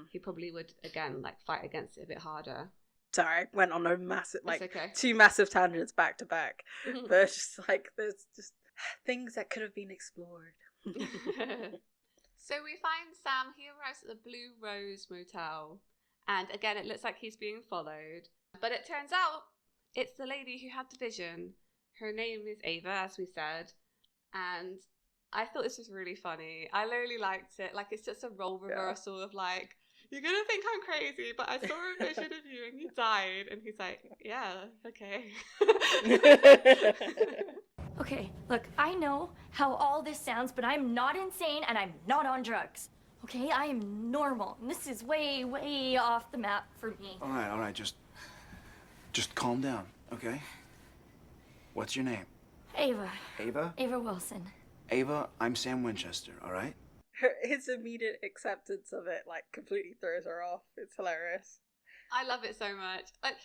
he probably would again like fight against it a bit harder. Sorry, I went on a massive, like, okay. 2 massive tangents back to back. But it's just like, there's just things that could have been explored. So we find Sam, he arrives at the Blue Rose Motel, And again, it looks like he's being followed. But it turns out it's the lady who had the vision. Her name is Ava, as we said. And I thought this was really funny. I really liked it. Like, it's just a role reversal of like, you're going to think I'm crazy, but I saw a vision of you and you died. And he's like, yeah, okay. Okay, look, I know how all this sounds, but I'm not insane and I'm not on drugs. Okay, I am normal. And this is way, way off the map for me. All right, just calm down, okay? What's your name? Ava. Ava? Ava Wilson. Ava, I'm Sam Winchester, all right? His immediate acceptance of it, like, completely throws her off. It's hilarious. I love it so much. Like,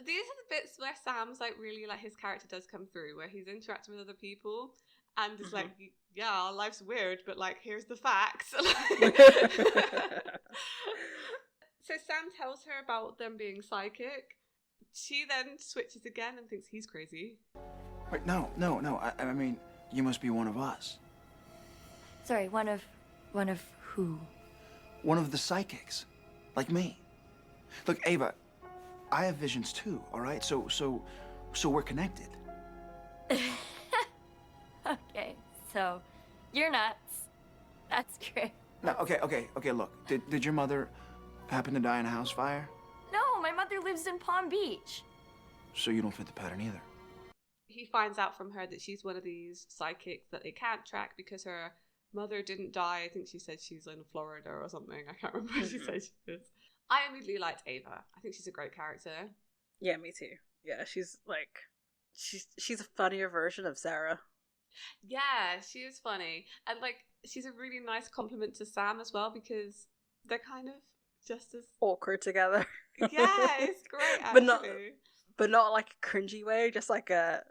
these are the bits where Sam's like really like his character does come through, where he's interacting with other people and is like, yeah, our life's weird, but like here's the facts. So Sam tells her about them being psychic. She then switches again and thinks he's crazy. Wait, no. I mean, you must be one of us. Sorry, one of who? One of the psychics, like me. Look, Ava, I have visions too, all right? So we're connected. Okay, so you're nuts. That's great. No, okay, look. Did your mother happen to die in a house fire? No, my mother lives in Palm Beach. So you don't fit the pattern either. He finds out from her that she's one of these psychics that they can't track because her mother didn't die. I think she said she's in Florida or something. I can't remember what she said she is. I immediately liked Ava. I think she's a great character. Yeah, me too. Yeah, she's like, she's a funnier version of Sarah. Yeah, she is funny. And like, she's a really nice compliment to Sam as well, because they're kind of just as awkward together. Yeah, it's great actually. But not like a cringy way, just like a,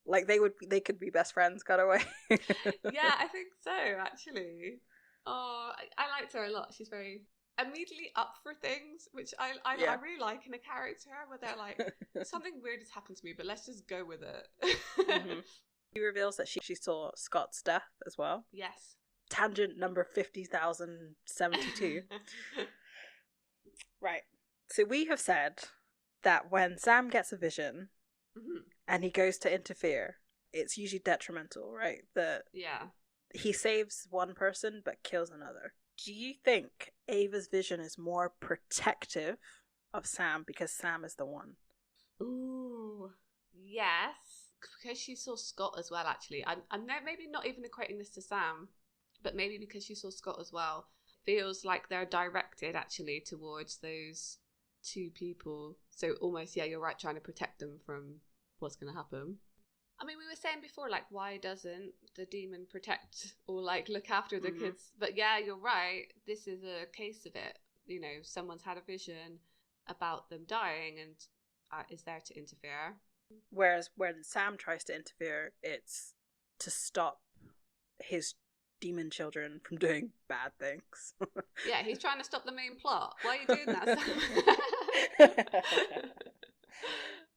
like they could be best friends kind of way. Yeah, I think so actually. Oh, I liked her a lot. She's very immediately up for things, which I really like in a character, where they're like, something weird has happened to me, but let's just go with it. He reveals that she saw Scott's death as well. Yes. Tangent number 50,072. Right. So we have said that when Sam gets a vision and he goes to interfere, it's usually detrimental, right? Yeah. He saves one person but kills another. Do you think Ava's vision is more protective of Sam because Sam is the one? Ooh. Yes. Because she saw Scott as well, actually. I'm maybe not even equating this to Sam, but maybe because she saw Scott as well. Feels like they're directed, actually, towards those two people. So almost, yeah, you're right, trying to protect them from what's going to happen. I mean, we were saying before, like, why doesn't the demon protect or, like, look after the kids? But yeah, you're right. This is a case of it. You know, someone's had a vision about them dying and is there to interfere. Whereas when Sam tries to interfere, it's to stop his demon children from doing bad things. Yeah, he's trying to stop the main plot. Why are you doing that,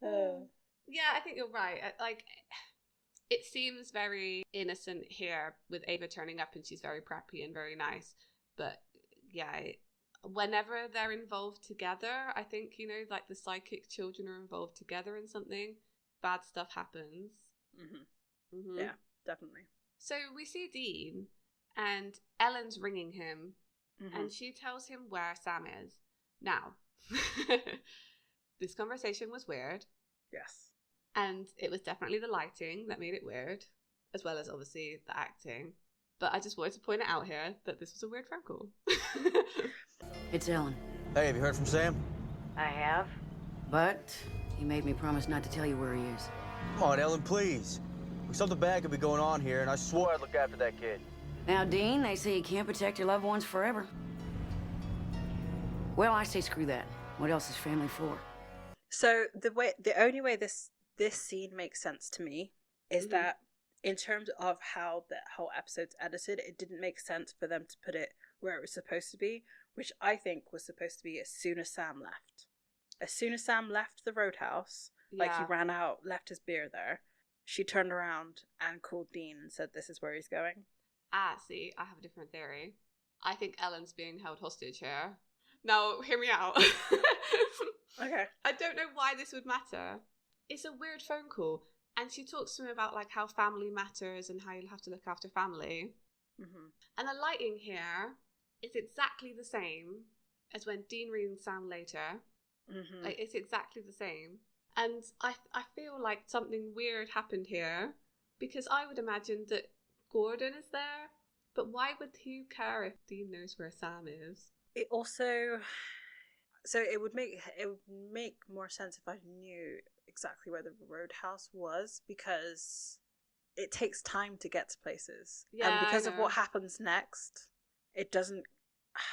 Sam? Yeah, I think you're right. Like, it seems very innocent here with Ava turning up and she's very preppy and very nice. But yeah, whenever they're involved together, I think, you know, like the psychic children are involved together in something, bad stuff happens. Yeah, definitely. So we see Dean and Ellen's ringing him and she tells him where Sam is. Now, this conversation was weird. Yes. And it was definitely the lighting that made it weird, as well as obviously the acting. But I just wanted to point it out here that this was a weird phone call. It's Ellen. Hey, have you heard from Sam? I have. But he made me promise not to tell you where he is. Come on, Ellen, please. Something bad could be going on here, and I swore I'd look after that kid. Now, Dean, they say you can't protect your loved ones forever. Well, I say screw that. What else is family for? So the only way this scene makes sense to me is that in terms of how the whole episode's edited, it didn't make sense for them to put it where it was supposed to be, which I think was supposed to be as soon as Sam left. As soon as Sam left the roadhouse, like he ran out, left his beer there, she turned around and called Dean and said, this is where he's going. See, I have a different theory. I think Ellen's being held hostage here. Now, hear me out. Okay. I don't know why this would matter. It's a weird phone call. And she talks to him about like how family matters and how you'll have to look after family. Mm-hmm. And the lighting here is exactly the same as when Dean reads Sam later. Mm-hmm. Like, it's exactly the same. And I feel like something weird happened here, because I would imagine that Gordon is there, but why would he care if Dean knows where Sam is? It also, so it would make more sense if I knew exactly where the roadhouse was, because it takes time to get to places. Yeah, and because I of know. what happens next, it doesn't,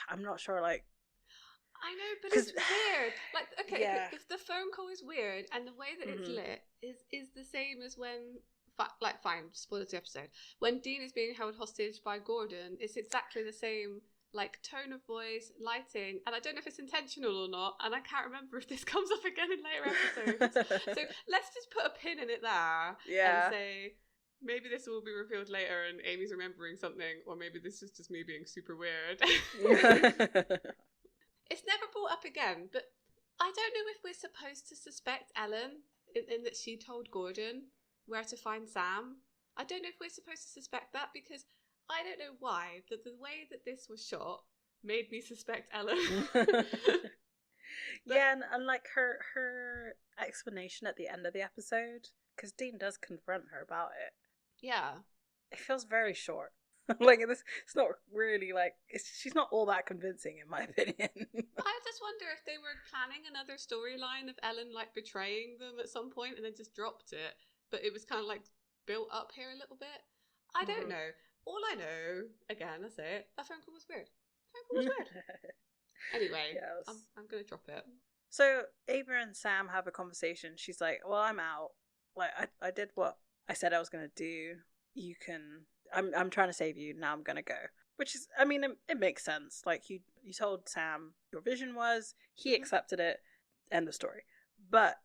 I'm not sure, like, I know, but it's weird. Like, okay, Yeah. if the phone call is weird and the way that it's lit is the same as when, fine, spoiler the episode. When Dean is being held hostage by Gordon, it's exactly the same, like, tone of voice, lighting, and I don't know if it's intentional or not, and I can't remember if this comes up again in later episodes. So let's just put a pin in it there and say, maybe this will be revealed later and Amy's remembering something, or maybe this is just me being super weird. It's never brought up again, but I don't know if we're supposed to suspect Ellen in that she told Gordon where to find Sam. I don't know if we're supposed to suspect that, because I don't know why, that the way that this was shot made me suspect Ellen. Yeah, and like her explanation at the end of the episode, because Dean does confront her about it. Yeah. It feels very short. Like, it's not really like, she's not all that convincing in my opinion. I just wonder if they were planning another storyline of Ellen like betraying them at some point and then just dropped it, but it was kind of like built up here a little bit. I don't know. All I know, again, I say it, that phone call was weird. Anyway, Yes. I'm gonna drop it. So Ava and Sam have a conversation. She's like, well, I'm out. Like, I did what I said I was gonna do. You can, I'm trying to save you, now I'm gonna go. Which is, I mean, it makes sense. Like, you told Sam your vision was, he accepted it, end of story. But,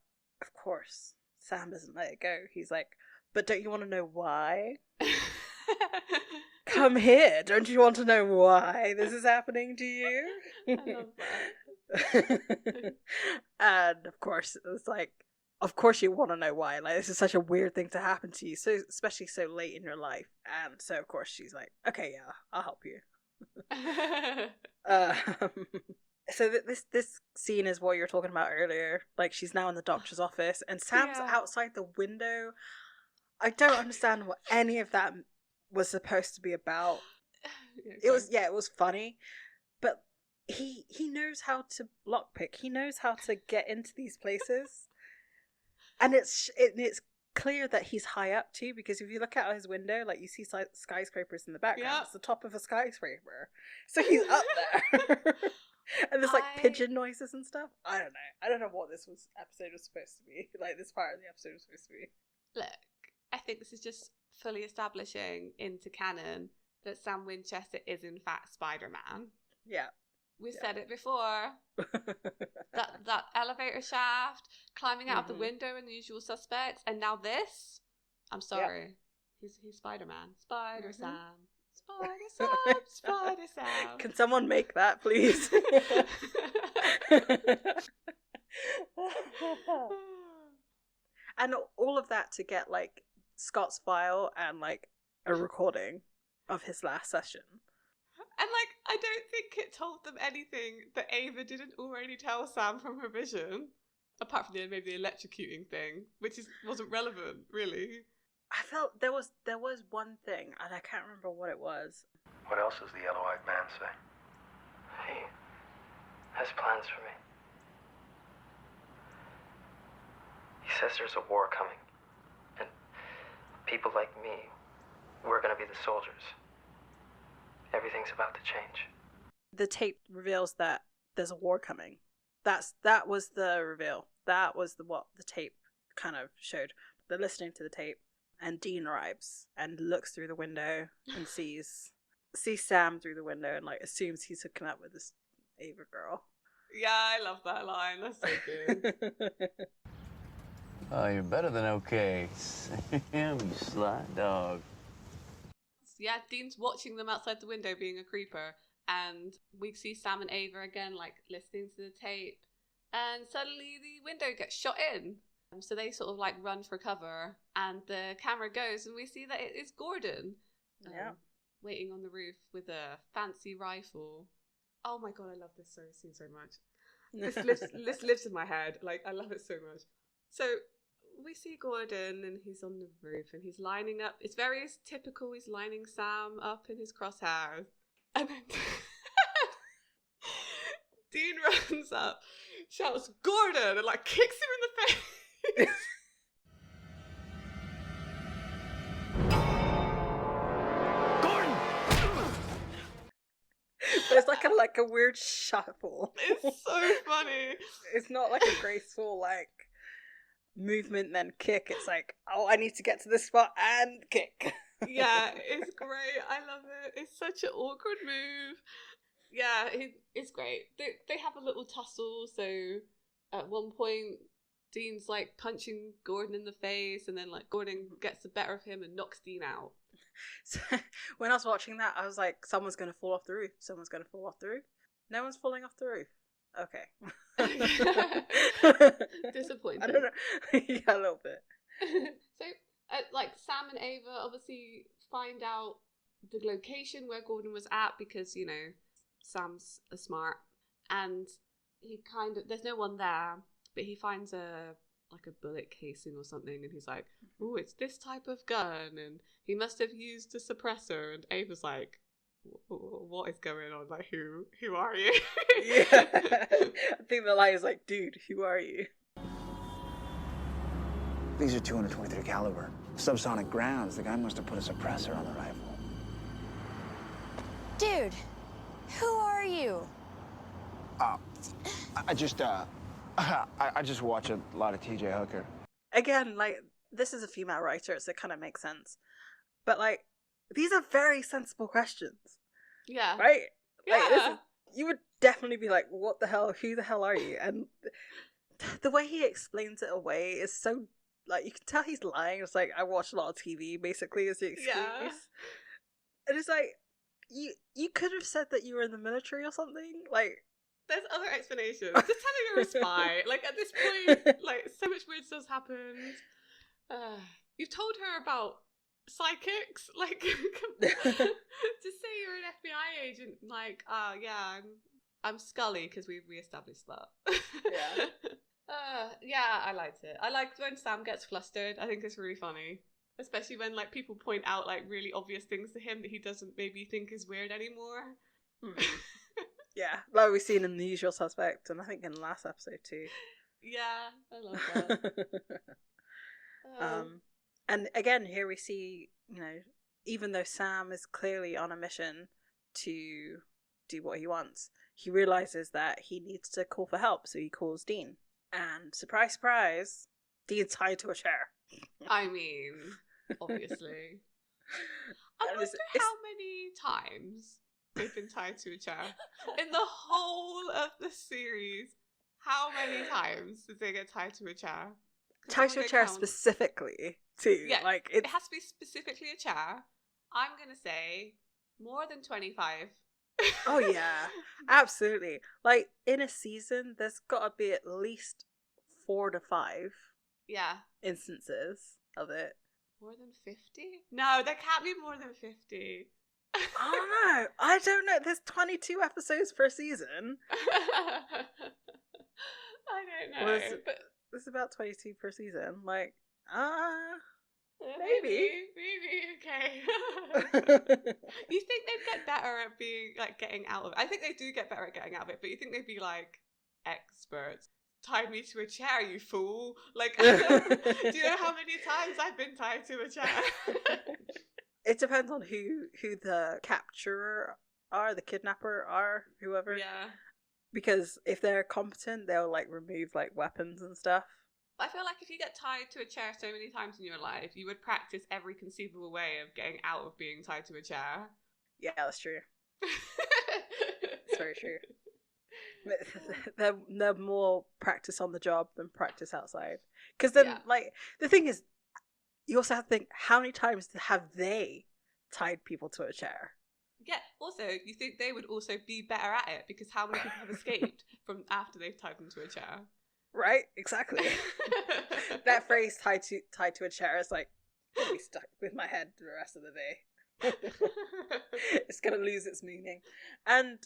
of course, Sam doesn't let it go. He's like, but don't you want to know why? Come here, don't you want to know why this is happening to you? I love that. And, of course, it was like, of course you want to know why. Like, this is such a weird thing to happen to you, so especially so late in your life. And so, of course, she's like, okay, yeah, I'll help you. So this scene is what you were talking about earlier. Like, she's now in the doctor's office, and Sam's outside the window. I don't understand what any of that was supposed to be about. It was funny, but he knows how to lockpick. He knows how to get into these places. And it's clear that he's high up too, because if you look out his window, like, you see skyscrapers in the background. It's the top of a skyscraper, so he's up there. And there's like pigeon noises and stuff. I don't know what this episode was supposed to be. Like, this part of the episode was supposed to be. Look, I think this is just fully establishing into canon that Sam Winchester is in fact Spider-Man. Yeah. We've said it before. that elevator shaft, climbing out of the window in The Usual Suspects, and now this. I'm sorry. He's Spider-Man. Spider-Sam. Spider-Sam. Spider-Sam. Can someone make that, please? And all of that to get, like, Scott's file and, like, a recording of his last session. And, like, I don't think it told them anything that Ava didn't already tell Sam from her vision. Apart from maybe the electrocuting thing, which wasn't relevant, really. I felt there was one thing, and I can't remember what it was. What else does the yellow-eyed man say? He has plans for me. He says there's a war coming, and people like me, we're gonna be the soldiers. Everything's about to change. The tape reveals that there's a war coming. That was the reveal. That was what the tape kind of showed. They're listening to the tape, and Dean arrives and looks through the window and sees Sam through the window and, like, assumes he's hooking up with this Ava girl. Yeah, I love that line. That's so good. Oh, you're better than okay. Sam, you sly dog. Yeah, Dean's watching them outside the window being a creeper, and we see Sam and Ava again, like listening to the tape, and suddenly the window gets shot in. So they sort of like run for cover, and the camera goes, and we see that it is Gordon, waiting on the roof with a fancy rifle. Oh my god, I love this scene so much. This lives in my head. Like, I love it so much. So we see Gordon, and he's on the roof, and he's lining up. It's very typical. He's lining Sam up in his crosshairs, and then Dean runs up, shouts Gordon, and like kicks him in the face. Gordon! But it's like a weird shuffle. It's so funny. It's not like a graceful like movement then kick. It's like, oh, I need to get to this spot and kick. Yeah, it's great. I love it. It's such an awkward move. Yeah, it's great. They have a little tussle. So at one point, Dean's like punching Gordon in the face, and then like Gordon gets the better of him and knocks Dean out. So, when I was watching that, I was like, someone's going to fall off the roof. Someone's going to fall off the roof. No one's falling off the roof. Okay. Disappointing. I don't know. Yeah, a little bit. So, like Sam and Ava obviously find out the location where Gordon was at because, you know, Sam's smart, and he kind of, there's no one there, but he finds a bullet casing or something, and he's like, "Oh, it's this type of gun," and he must have used a suppressor. And Ava's like, "What is going on? Like, who are you?" Yeah, I think the line is like, "Dude, who are you?" These are 223 caliber. Subsonic grounds. The guy must have put a suppressor on the rifle. Dude, who are you? I just watch a lot of TJ Hooker. Again, like, this is a female writer, so it kind of makes sense. But, like, these are very sensible questions. Yeah. Right? Like, Yeah. you would definitely be like, what the hell? Who the hell are you? And the way he explains it away is so, like, you can tell he's lying. It's like, I watch a lot of TV, basically, as the excuse. Yeah. And it's like, you could have said that you were in the military or something. Like, there's other explanations. Just telling you're a spy. Like, at this point, like, so much weird stuff's happened. You've told her about psychics. Like, to say you're an FBI agent, like, yeah, I'm Scully, because we've re-established that. Yeah. Yeah, I liked it. I liked when Sam gets flustered. I think it's really funny. Especially when, like, people point out, like, really obvious things to him that he doesn't maybe think is weird anymore. Yeah, like we've seen in The Usual Suspect, and I think in the last episode too. Yeah, I love that. And again, here we see, you know, even though Sam is clearly on a mission to do what he wants, he realizes that he needs to call for help, so he calls Dean. And surprise, surprise, Dean's tied to a chair. I mean, obviously. I wonder how many times they've been tied to a chair. In the whole of the series, how many times did they get tied to a chair? Tied to a chair specifically, too. Yeah, like it has to be specifically a chair. I'm going to say more than 25. Oh, yeah. Absolutely. Like, in a season, there's got to be at least 4 to 5 instances of it. More than 50? No, there can't be more than 50. I don't know. There's 22 episodes per season. I don't know. But it's about 22 per season. Like, maybe, okay. You think they'd get better at being, like, getting out of it? I think they do get better at getting out of it, but you think they'd be, like, experts? Tied me to a chair, you fool. Like, do you know how many times I've been tied to a chair? It depends on who the capturer are, the kidnapper are, whoever. Yeah. Because if they're competent, they'll, like, remove, like, weapons and stuff. I feel like if you get tied to a chair so many times in your life, you would practice every conceivable way of getting out of being tied to a chair. Yeah, that's true. It's very true. They're more practice on the job than practice outside. Because then, like, the thing is, you also have to think, how many times have they tied people to a chair? Yeah, also, you think they would also be better at it because how many people have escaped from after they've tied them to a chair? Right? Exactly. That phrase tied to a chair is like, gonna be stuck with my head the rest of the day. It's gonna lose its meaning. And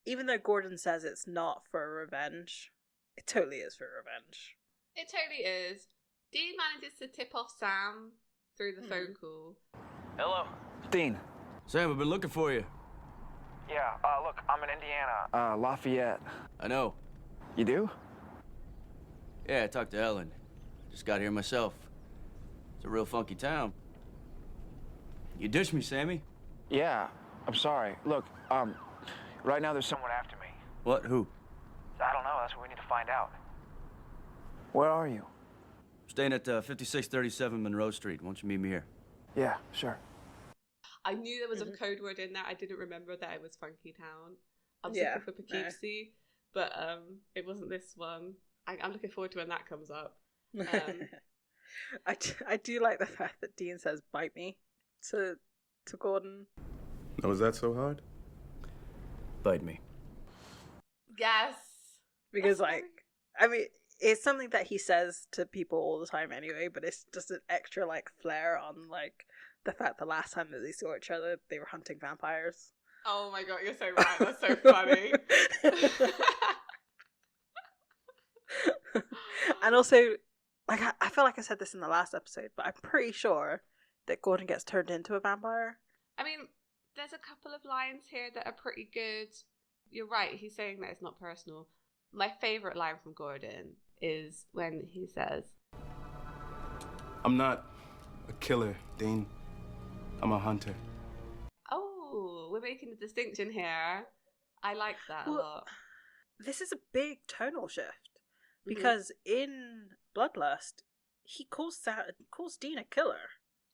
even though Gordon says it's not for revenge, it totally is for revenge. It totally is. Dean manages to tip off Sam through the phone call. Hello? Dean. Sam, I've been looking for you. Yeah, look, I'm in Indiana. Lafayette. I know. You do? Yeah, I talked to Ellen. Just got here myself. It's a real funky town. You ditched me, Sammy. Yeah, I'm sorry. Look, right now there's someone after me. What? Who? I don't know, that's what we need to find out. Where are you? Staying at 5637 Monroe Street. Why don't you meet me here? Yeah, sure. I knew there was a code word in there. I didn't remember that it was Funky Town. I was Yeah, looking for Poughkeepsie, but it wasn't this one. I'm looking forward to when that comes up. I do like the fact that Dean says "bite me" to Gordon. Oh, is that so hard? Bite me. Yes. Because, like, I mean, it's something that he says to people all the time anyway, but it's just an extra, like, flair on, like, the fact the last time that they saw each other, they were hunting vampires. Oh my god, you're so right. That's so funny. And also, like, I feel like I said this in the last episode, but I'm pretty sure that Gordon gets turned into a vampire. I mean, there's a couple of lines here that are pretty good. You're right, he's saying that it's not personal. My favourite line from Gordon is when he says, I'm not a killer, Dean. I'm a hunter. oh, we're making a distinction here. I like that a lot. This is a big tonal shift. Because in Bloodlust, he calls Dean a killer.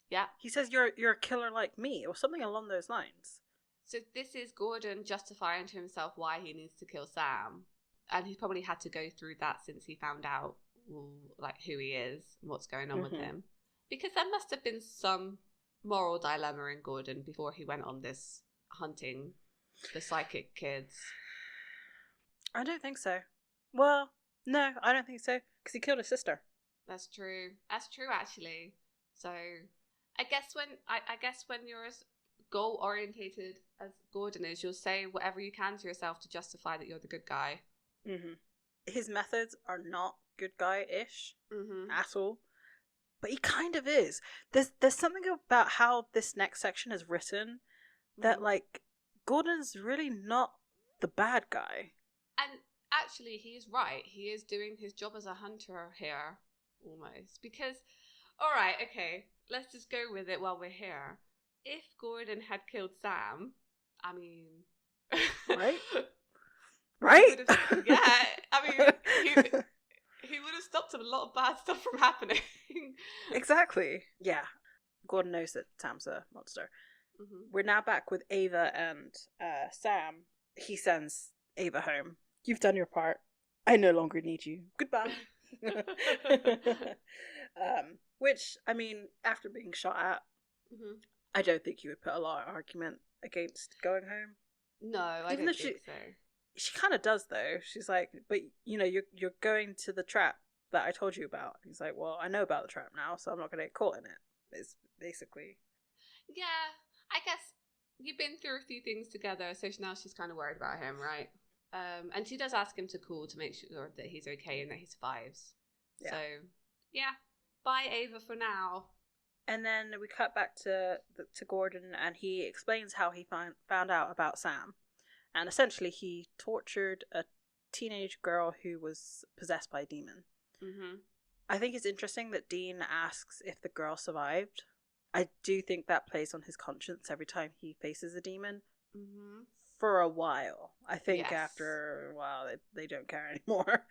Yeah. He says, you're a killer like me, or something along those lines. So this is Gordon justifying to himself why he needs to kill Sam. And he's probably had to go through that since he found out like who he is and what's going on with him. Because there must have been some moral dilemma in Gordon before he went on this hunting the psychic kids. I don't think so. Well, no, I don't think so. Because he killed his sister. That's true. That's true, actually. So I guess when you're as goal orientated as Gordon is, you'll say whatever you can to yourself to justify that you're the good guy. His methods are not good guy-ish at all, but he kind of is. There's something about how this next section is written that like Gordon's really not the bad guy. And actually, he's right. He is doing his job as a hunter here, almost. Because, all right, okay, let's just go with it while we're here. If Gordon had killed Sam, I mean... Right? Right? Yeah, I mean, he would have stopped a lot of bad stuff from happening. Exactly. Yeah. Gordon knows that Sam's a monster. We're now back with Ava and Sam. He sends Ava home. You've done your part. I no longer need you. Goodbye. Which, I mean, after being shot at, I don't think you would put a lot of argument against going home. No, I don't think so. She kind of does, though. She's like, but, you know, you're going to the trap that I told you about. He's like, well, I know about the trap now, so I'm not going to get caught in it. It's basically... Yeah, I guess you've been through a few things together, so now she's kind of worried about him, right? And she does ask him to call to make sure that he's okay and that he survives. Yeah. So, yeah. Bye, Ava, for now. And then we cut back to Gordon, and he explains how he found out about Sam. And essentially, he tortured a teenage girl who was possessed by a demon. I think it's interesting that Dean asks if the girl survived. I do think that plays on his conscience every time he faces a demon. For a while. I think after a while, they don't care anymore.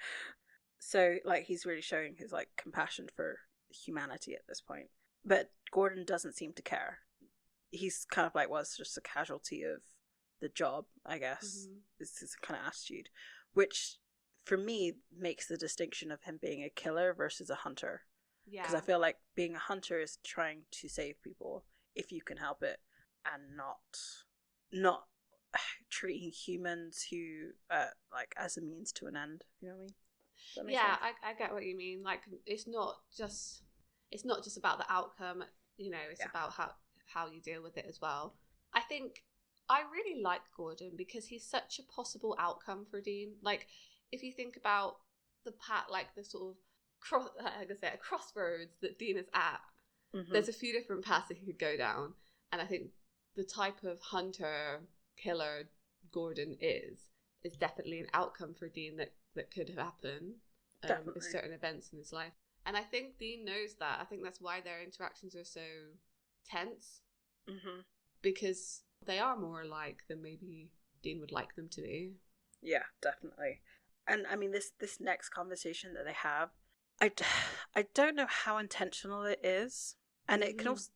So, like, he's really showing his, like, compassion for humanity at this point. But Gordon doesn't seem to care. He's kind of like, well, it's just a casualty of the job, I guess. It's his kind of attitude. Which, for me, makes the distinction of him being a killer versus a hunter. Yeah. Because I feel like being a hunter is trying to save people, if you can help it, and not not treating humans who like as a means to an end. You know what I mean? Does that make sense? I get what you mean. Like, it's not just about the outcome. You know, it's about how you deal with it as well. I think I really like Gordon because he's such a possible outcome for Dean. Like, if you think about the sort of crossroads that Dean is at, there's a few different paths that he could go down, and I think the type of hunter killer Gordon is definitely an outcome for Dean that could happen with certain events in his life. And I think Dean knows that. I think that's why their interactions are so tense, because they are more alike than maybe Dean would like them to be. Yeah, definitely. And I mean, this next conversation that they have, I don't know how intentional it is, and it can also,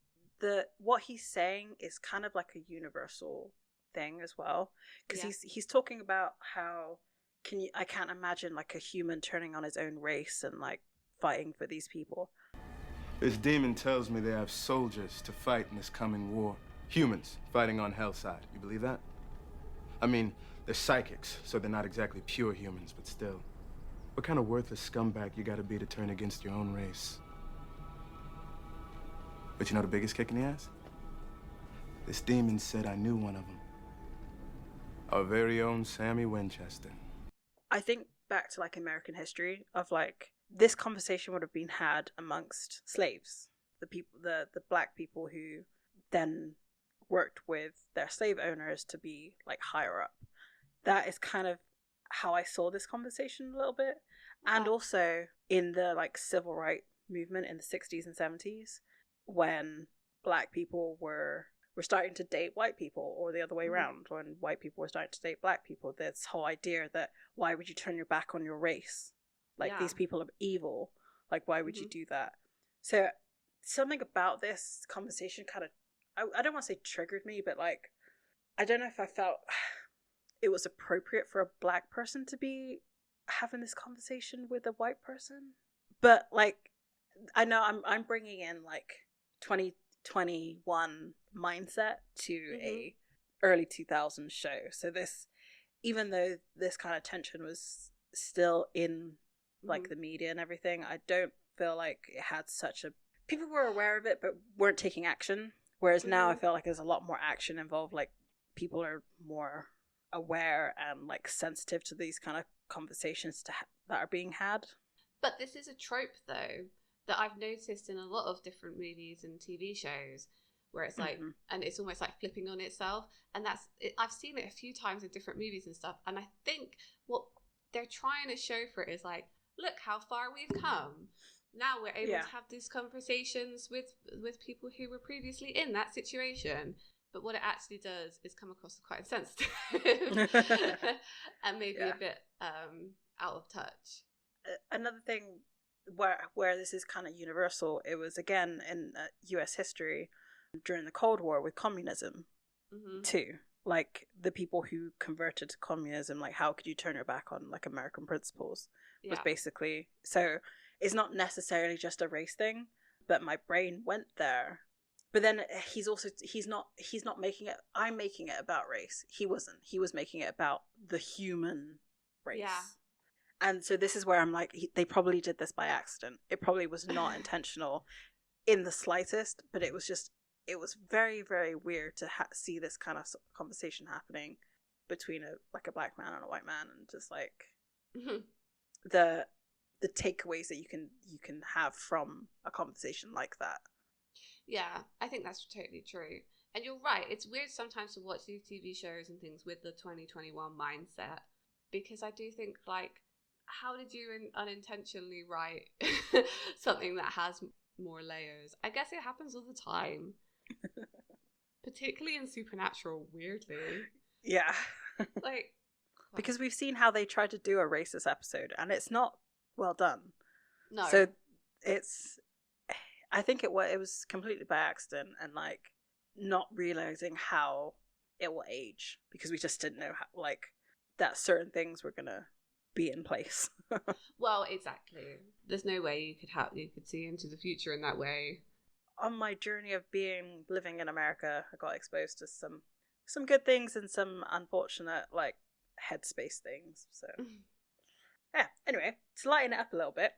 what he's saying is kind of like a universal thing as well, because he's talking about how I can't imagine like a human turning on his own race and like fighting for these people. This demon tells me they have soldiers to fight in this coming war. Humans fighting on Hell's side. You believe that? I mean, they're psychics, so they're not exactly pure humans, but still. What kind of worthless scumbag you gotta be to turn against your own race? But you know the biggest kick in the ass? This demon said I knew one of them. Our very own Sammy Winchester. I think back to like American history of like, this conversation would have been had amongst slaves, the black people who then worked with their slave owners to be like higher up. That is kind of how I saw this conversation a little bit. And also in the like civil rights movement in the 60s and 70s, when black people were starting to date white people, or the other way around, when white people were starting to date black people, this whole idea that why would you turn your back on your race? Like, these people are evil. Like, why would you do that? So something about this conversation kind of, I don't want to say triggered me, but like, I don't know if I felt it was appropriate for a black person to be having this conversation with a white person. But like, I know I'm bringing in like 2021 mindset to a early 2000s show. So this, even though this kind of tension was still in like the media and everything, I don't feel like it had such a, people were aware of it but weren't taking action, whereas now I feel like there's a lot more action involved. Like, people are more aware and like sensitive to these kind of conversations that are being had. But this is a trope though that I've noticed in a lot of different movies and TV shows, where it's like, and it's almost like flipping on itself, and that's it, I've seen it a few times in different movies and stuff, and I think what they're trying to show for it is like, look how far we've come. Now we're able to have these conversations with people who were previously in that situation. But what it actually does is come across quite insensitive and maybe a bit out of touch. Another thing where this is kind of universal, it was again in US history during the Cold War with communism too. Like, the people who converted to communism, like, how could you turn your back on like American principles? Was basically, so it's not necessarily just a race thing, but my brain went there. But then he's not making it, I'm making it about race. He wasn't. He was making it about the human race. Yeah. And so this is where I'm like, they probably did this by accident. It probably was not intentional in the slightest, but it was very, very weird to see this kind of conversation happening between a black man and a white man, and just like the takeaways that you can have from a conversation like that. Yeah, I think that's totally true. And you're right, it's weird sometimes to watch these TV shows and things with the 2021 mindset, because I do think, like, how did you unintentionally write something that has more layers? I guess it happens all the time. Particularly in Supernatural, weirdly. Yeah. Like, because we've seen how they tried to do a racist episode, and it's not well done. No. So I think it was completely by accident, and like not realizing how it will age, because we just didn't know how, like, that certain things were gonna be in place. Well, exactly. There's no way you could see into the future in that way. On my journey of living in America, I got exposed to some some good things and some unfortunate, like, headspace things. So, yeah. Anyway, to lighten it up a little bit,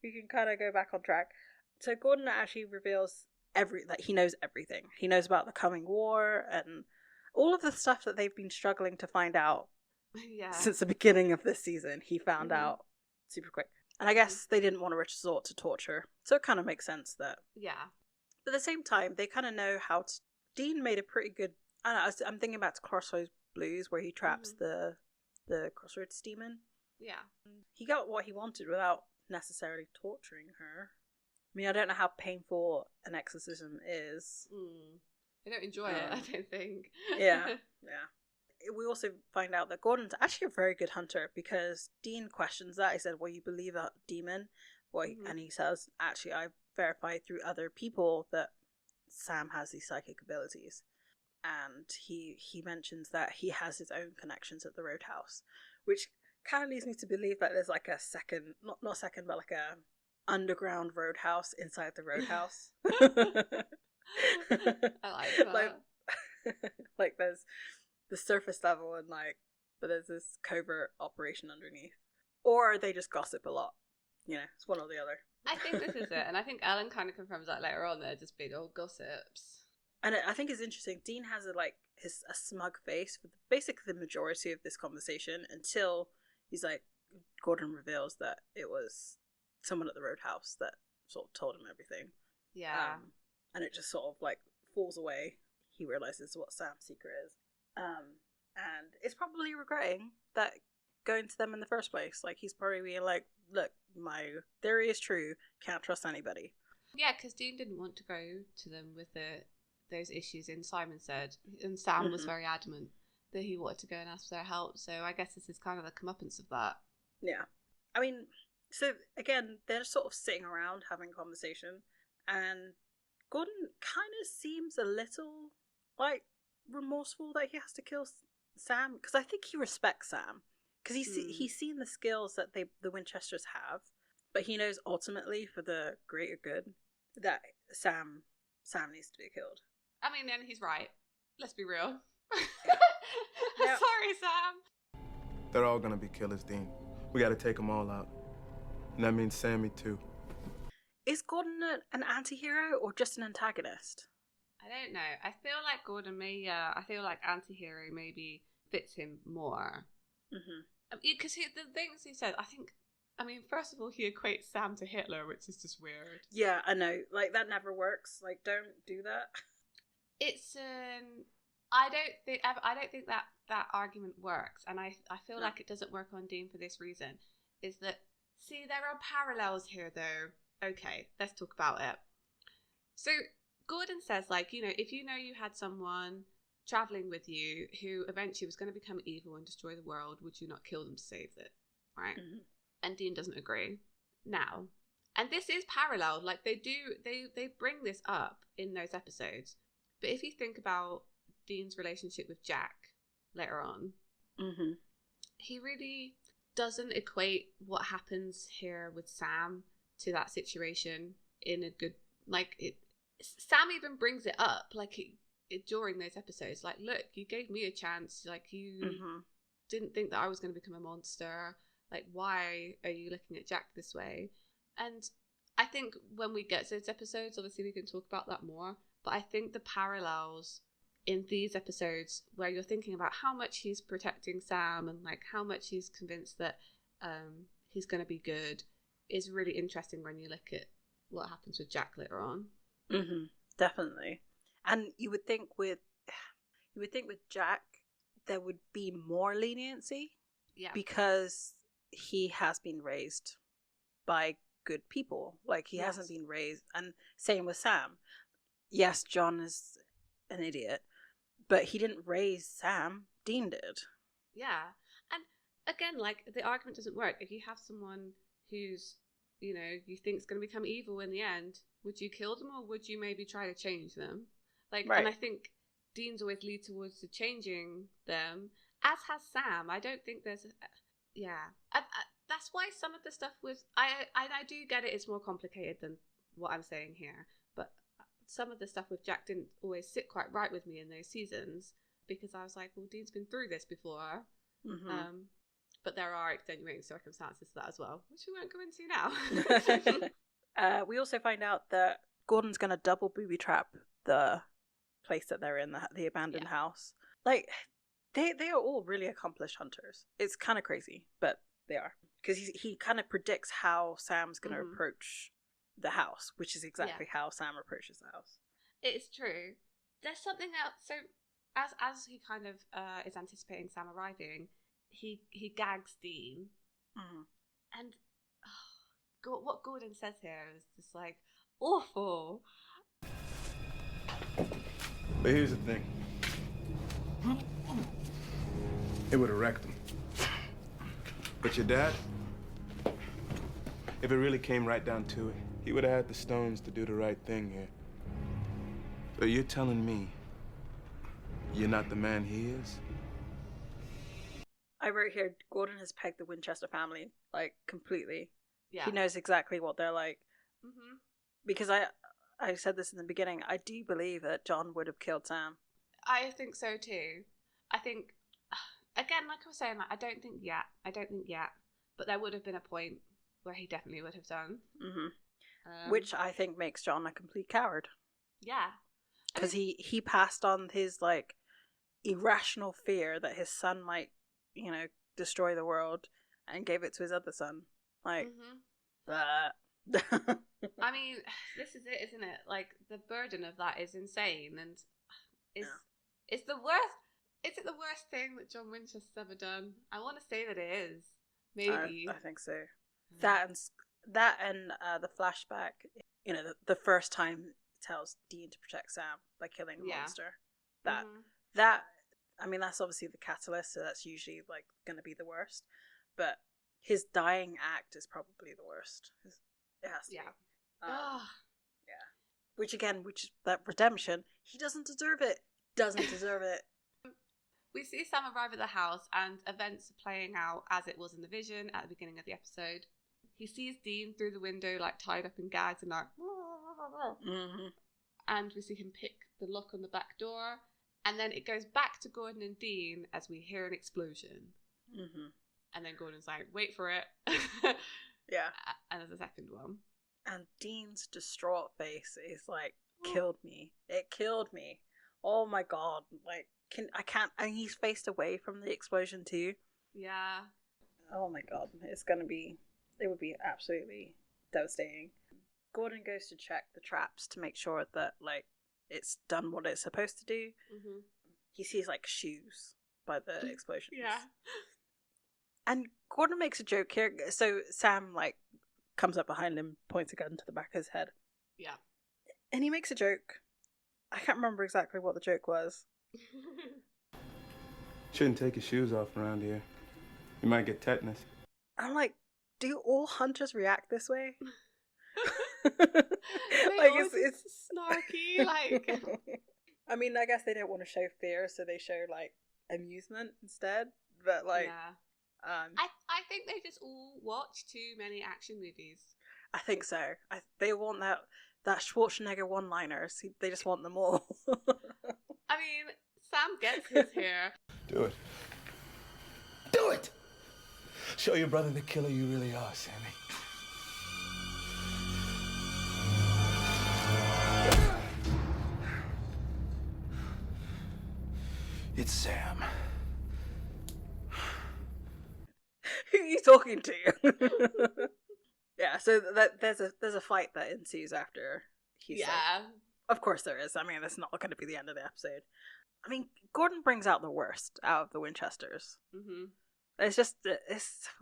we can kind of go back on track. So Gordon actually reveals that he knows everything. He knows about the coming war and all of the stuff that they've been struggling to find out since the beginning of this season. He found out super quick. And I guess they didn't want to resort to torture. So it kind of makes sense that... Yeah. But at the same time, they kind of know how to... Dean made a pretty good... I don't know, I'm thinking back to Crossroads Blues, where he traps the Crossroads demon. Yeah. He got what he wanted without necessarily torturing her. I mean, I don't know how painful an exorcism is. I don't enjoy it, I don't think. Yeah. We also find out that Gordon's actually a very good hunter, because Dean questions that. He said, well, you believe a demon? And he says, actually, I've verified through other people that Sam has these psychic abilities. And he mentions that he has his own connections at the Roadhouse, which kind of leads me to believe that there's like a second, not second, but like a underground roadhouse inside the Roadhouse. I like that. Like there's the surface level and but there's this covert operation underneath. Or they just gossip a lot. You know, it's one or the other. I think this is it, and I think Ellen kind of confirms that later on. They're just big old gossips. And I think it's interesting. Dean has a smug face for basically the majority of this conversation, until he's like, Gordon reveals that it was someone at the Roadhouse that sort of told him everything. Yeah. And it just sort of falls away. He realizes what Sam's secret is. And it's probably regretting that going to them in the first place. Like, he's probably being like, look, my theory is true. Can't trust anybody. Yeah, because Dean didn't want to go to them with those issues in, Simon said. And Sam was very adamant that he wanted to go and ask for their help. So I guess this is kind of the comeuppance of that. Yeah. I mean, so again, they're sort of sitting around having conversation. And Gordon kind of seems a little, remorseful that he has to kill Sam. Because I think he respects Sam. Because he's seen the skills that the Winchesters have. But he knows ultimately, for the greater good, that Sam needs to be killed. I mean, then he's right. Let's be real. Yeah. Sorry, Sam. They're all gonna be killers, Dean. We gotta take them all out. And that means Sammy, too. Is Gordon an anti-hero or just an antagonist? I don't know. I feel like Gordon I feel like anti-hero maybe fits him more. Because the things he said, I mean, first of all, he equates Sam to Hitler, which is just weird. Yeah, I know. That never works. Don't do that. It's I don't think that argument works, and I feel like it doesn't work on Dean for this reason. Is that, see, there are parallels here though. Okay, let's talk about it. So Gordon says, if you know you had someone traveling with you who eventually was going to become evil and destroy the world, would you not kill them to save it? Right? And Dean doesn't agree. Now, and this is parallel, they bring this up in those episodes. But if you think about Dean's relationship with Jack later on, he really doesn't equate what happens here with Sam to that situation in a good, Sam even brings it up, during those episodes, look, you gave me a chance, you didn't think that I was going to become a monster. Why are you looking at Jack this way? And I think when we get to those episodes, obviously we can talk about that more. But I think the parallels in these episodes, where you're thinking about how much he's protecting Sam and how much he's convinced that he's going to be good, is really interesting when you look at what happens with Jack later on. Definitely. And you would think with Jack there would be more leniency. Yeah. Because he has been raised by good people. He hasn't been raised, and same with Sam. Yes, John is an idiot, but he didn't raise Sam. Dean did. Yeah. And again, the argument doesn't work. If you have someone who's, you think's going to become evil in the end, would you kill them, or would you maybe try to change them? Right. And I think Dean's always lead towards the changing them, as has Sam. I don't think there's that's why some of the stuff was I do get it, it's more complicated than what I'm saying here, but some of the stuff with Jack didn't always sit quite right with me in those seasons, because I was like, well, Dean's been through this before. But there are extenuating circumstances to that as well, which we won't go into now. We also find out that Gordon's going to double booby trap the place that they're in, the abandoned house. Like, they are all really accomplished hunters. It's kind of crazy, but they are. Because he kind of predicts how Sam's going to approach the house, which is exactly how Sam approaches the house. It's true. There's something else. So as he kind of is anticipating Sam arriving, he gags Dean. And what Gordon says here is just like awful. But here's the thing. It would have wrecked him. But your dad, if it really came right down to it, he would have had the stones to do the right thing here. So you're telling me you're not the man he is? I wrote here, Gordon has pegged the Winchester family, like, completely. Yeah. He knows exactly what they're like. Because I said this in the beginning, I do believe that John would have killed Sam. I think so too. I think, again, like I was saying, like, I don't think yet. But there would have been a point where he definitely would have done. Which I think makes John a complete coward. Yeah. Because he passed on his, like, irrational fear that his son might, you know, destroy the world, and gave it to his other son. Like, I mean, this is it, isn't it? Like, the burden of that is insane, and it's the worst. Is it the worst thing that John Winchester's ever done? I want to say that it is. Maybe. I think so. That and the flashback, you know, the first time he tells Dean to protect Sam by killing the monster. That, I mean, that's obviously the catalyst, so that's usually, like, going to be the worst. But his dying act is probably the worst. It has to be. Yeah. Which that redemption, he doesn't deserve it. Doesn't deserve it. We see Sam arrive at the house, and events are playing out as it was in the vision at the beginning of the episode. He sees Dean through the window, like, tied up in gags and like, and we see him pick the lock on the back door, and then it goes back to Gordon and Dean as we hear an explosion. And then Gordon's like, wait for it. And there's a second one. And Dean's distraught face is like, killed me. It killed me. Oh my god. Like, and he's faced away from the explosion too. Yeah. Oh my god. It would be absolutely devastating. Gordon goes to check the traps to make sure that, like, it's done what it's supposed to do. He sees, like, shoes by the explosions. And Gordon makes a joke here. So Sam, like, comes up behind him, points a gun to the back of his head. Yeah. And he makes a joke. I can't remember exactly what the joke was. Shouldn't take your shoes off around here. You might get tetanus. I'm like, do all hunters react this way? Like, it's snarky, like. I mean, I guess they don't want to show fear, so they show, like, amusement instead. But, like, I think they just all watch too many action movies. I think so. They want that Schwarzenegger one-liners. They just want them all. I mean, Sam gets his here. Do it. Do it! Show your brother the killer you really are, Sammy. It's Sam. Who are you talking to? Yeah, so there's a fight that ensues after he's like, of course there is. I mean, it's not going to be the end of the episode. I mean, Gordon brings out the worst out of the Winchesters. It's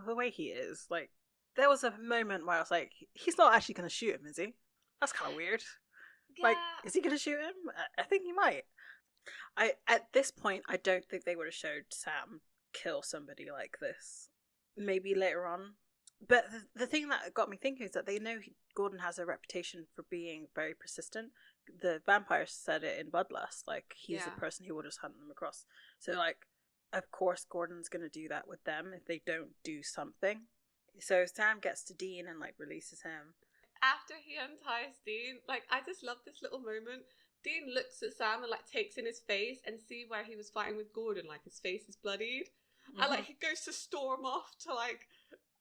the way he is. Like, there was a moment where I was like, he's not actually going to shoot him, is he? That's kind of weird. Yeah. Like, is he going to shoot him? I think he might. At this point, I don't think they would have showed Sam kill somebody like this. Maybe later on. But the thing that got me thinking is that they know Gordon has a reputation for being very persistent. The vampires said it in Bloodlust. Like, he's the person who will just hunt them across. So, like, of course Gordon's going to do that with them if they don't do something. So Sam gets to Dean and, like, releases him. after he unties Dean, like, I just love this little moment. Dean looks at Sam and, like, takes in his face and see where he was fighting with Gordon, like, his face is bloodied. And, like, he goes to storm off to, like,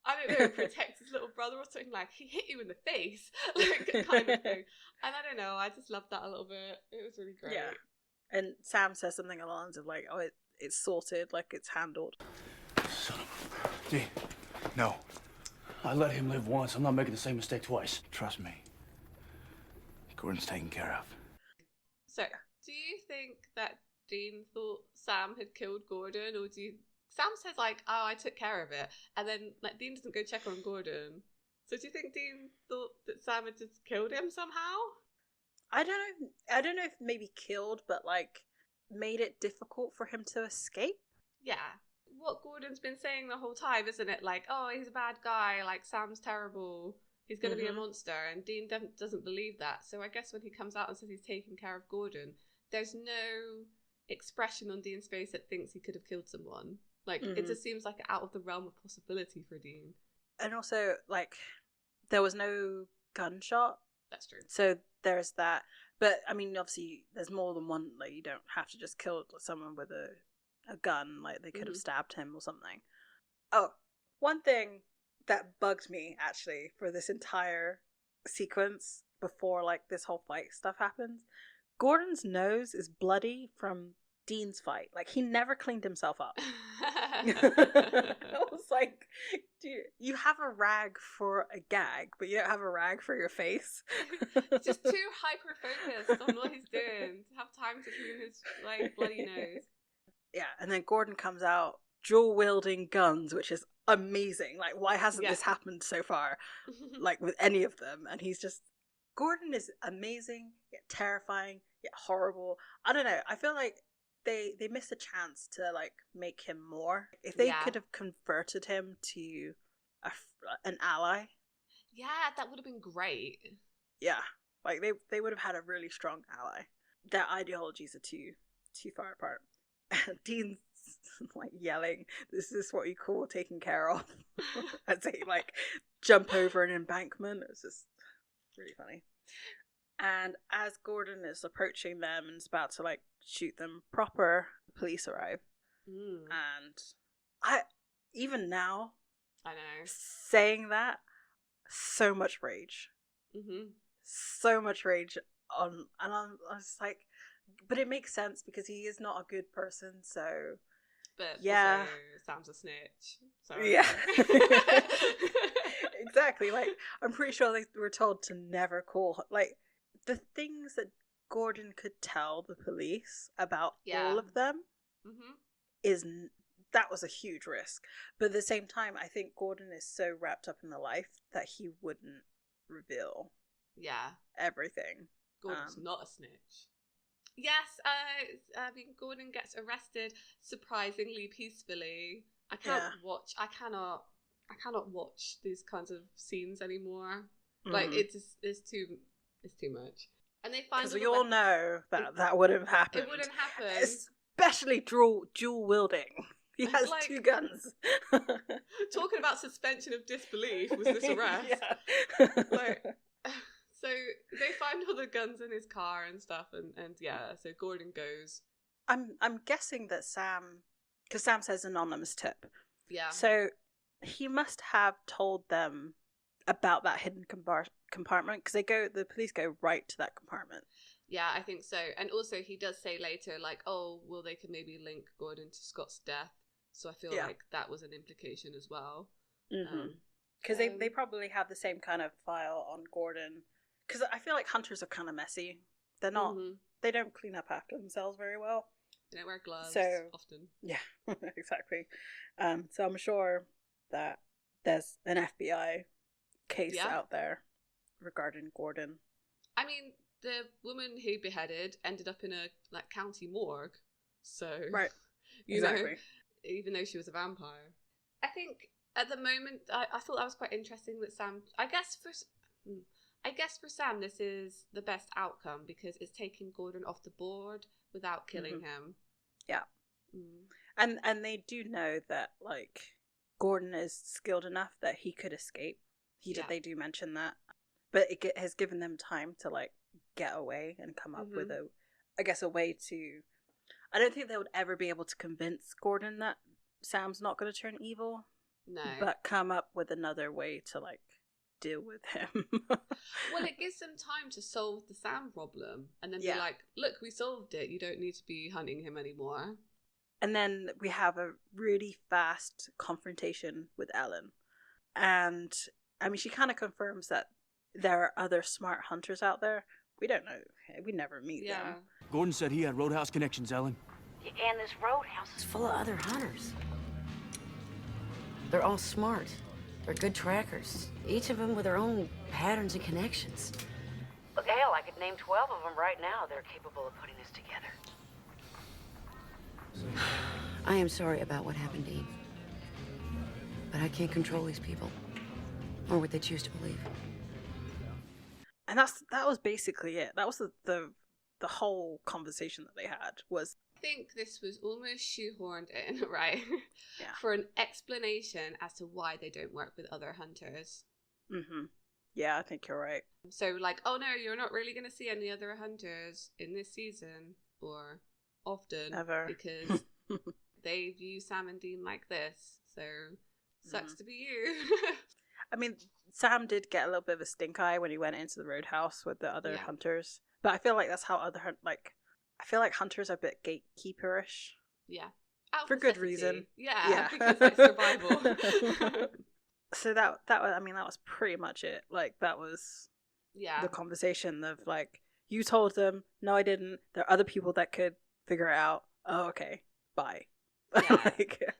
I don't know, protect his little brother or something, like, he hit you in the face, like, kind of thing. And I don't know, I just loved that a little bit. It was really great. Yeah. And Sam says something along the lines of, like, oh, it's sorted, like, it's handled. Son of a... Dean, no. I let him live once. I'm not making the same mistake twice. Trust me. Gordon's taken care of. So, do you think that Dean thought Sam had killed Gordon, or do you... Sam says, like, oh, I took care of it, and then, like, Dean doesn't go check on Gordon. So do you think Dean thought that Sam had just killed him somehow? I don't know if maybe killed, but, like, made it difficult for him to escape? Yeah. What Gordon's been saying the whole time, isn't it? Like, oh, he's a bad guy, like, Sam's terrible, he's going to be a monster, and Dean doesn't believe that. So I guess when he comes out and says he's taking care of Gordon, there's no expression on Dean's face that thinks he could have killed someone. Like, it just seems like out of the realm of possibility for Dean. And also, like, there was no gunshot. That's true. So there's that. But, I mean, obviously, there's more than one. Like, you don't have to just kill someone with a gun. Like, they could have stabbed him or something. Oh, one thing that bugged me, actually, for this entire sequence before, like, this whole fight stuff happens. Gordon's nose is bloody from Dean's fight. Like, he never cleaned himself up. I was like, you have a rag for a gag, but you don't have a rag for your face. He's just too hyper-focused on what he's doing to have time to clean his, like, bloody nose. Yeah, and then Gordon comes out dual-wielding guns, which is amazing. Like, why hasn't this happened so far? Like, with any of them? And he's just... Gordon is amazing, yet terrifying, yet horrible. I don't know. I feel like they missed a chance to, like, make him more. If they could have converted him to an ally. Yeah, that would have been great. Yeah. Like, they would have had a really strong ally. Their ideologies are too far apart. Dean's, like, yelling, "This is what you call taking care of." As they, like, jump over an embankment. It's just really funny. And as Gordon is approaching them and is about to, like, shoot them proper, police arrive. And even now, I know, saying that, so much rage. So much rage on, and I was like, but it makes sense because he is not a good person, so... But yeah, also, Sam's a snitch. Sorry. Yeah. Exactly. Like, I'm pretty sure they were told to never call, like, the things that Gordon could tell the police about all of them that was a huge risk. But at the same time, I think Gordon is so wrapped up in the life that he wouldn't reveal everything. Gordon's not a snitch. Yes, I mean, Gordon gets arrested surprisingly peacefully. I cannot watch these kinds of scenes anymore. Like, it's too much. And they find, because we all know that would have happened. It wouldn't happen, especially dual wielding. He has, like, 2 guns. Talking about suspension of disbelief was this arrest. Like, so they find all the guns in his car and stuff, and so Gordon goes. I'm guessing that Sam, because Sam says anonymous tip. Yeah. So he must have told them about that hidden compartment, because the police go right to that compartment. Yeah, I think so. And also he does say later, like, oh, well, they can maybe link Gordon to Scott's death. So I feel like that was an implication as well. Because they probably have the same kind of file on Gordon. Because I feel like hunters are kind of messy. They're not. They don't clean up after themselves very well. They don't wear gloves often. Yeah, exactly. So I'm sure that there's an FBI case out there regarding Gordon. I mean, the woman who beheaded ended up in a, like, county morgue. So right, you know, even though she was a vampire. I think at the moment, I thought that was quite interesting that Sam. I guess for Sam, this is the best outcome because it's taking Gordon off the board without killing him. Yeah. And they do know that, like, Gordon is skilled enough that he could escape. They do mention that. but it has given them time to like get away and come up with a way to. I don't think they would ever be able to convince Gordon that Sam's not going to turn evil. No, but come up with another way to like deal with him. Well, it gives them time to solve the Sam problem, and then be like, "Look, we solved it. You don't need to be hunting him anymore." And then we have a really fast confrontation with Ellen, and I mean, she kind of confirms that there are other smart hunters out there. We don't know. We never meet them. Gordon said he had roadhouse connections, Ellen. And this roadhouse is full of other hunters. They're all smart. They're good trackers. Each of them with their own patterns and connections. Look, hell, I could name 12 of them right now that are capable of putting this together. I am sorry about what happened, Dean. But I can't control these people. Or what they choose to believe. And that was basically it. That was the whole conversation that they had was. I think this was almost shoehorned in, right? Yeah. For an explanation as to why they don't work with other hunters. Mm-hmm. Yeah, I think you're right. So, like, oh no, you're not really going to see any other hunters in this season, or often, ever, because they view Sam and Dean like this. So, sucks to be you. I mean, Sam did get a little bit of a stink eye when he went into the roadhouse with the other hunters, but I feel like that's how I feel like hunters are a bit gatekeeperish. Yeah. For good reason. Yeah. Because it's survival. So that was pretty much it. Like, that was the conversation of like, you told them, no, I didn't. There are other people that could figure it out. Oh, okay. Bye. Yeah.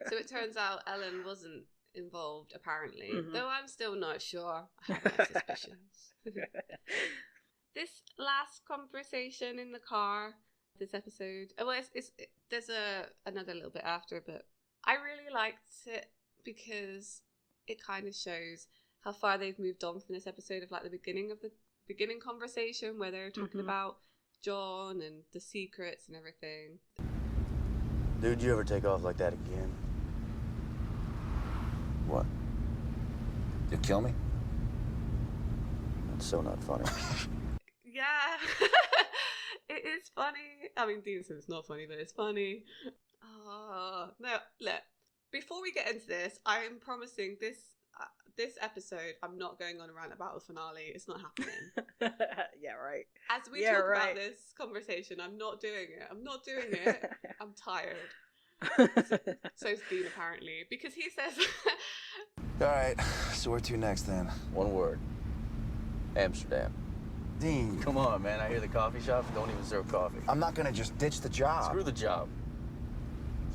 So it turns out Ellen wasn't involved, apparently. Though I'm still not sure. I have my suspicions. This last conversation in the car, this episode, there's another little bit after, but I really liked it because it kind of shows how far they've moved on from this episode of like the beginning conversation where they're talking about John and the secrets and everything. Dude, you ever take off like that again? What? You'd kill me? That's so not funny. Yeah. It is funny. I mean, Dean says it's not funny, but it's funny. Oh, no, look. Before we get into this, I am promising this episode, I'm not going on a rant about the finale. It's not happening. Yeah, right. As we talk about this conversation, I'm not doing it. I'm tired. So is Dean, apparently, because he says... All right, so where to next, then? One word. Amsterdam. Dean. Come on, man. I hear the coffee shops don't even serve coffee. I'm not gonna just ditch the job. Screw the job.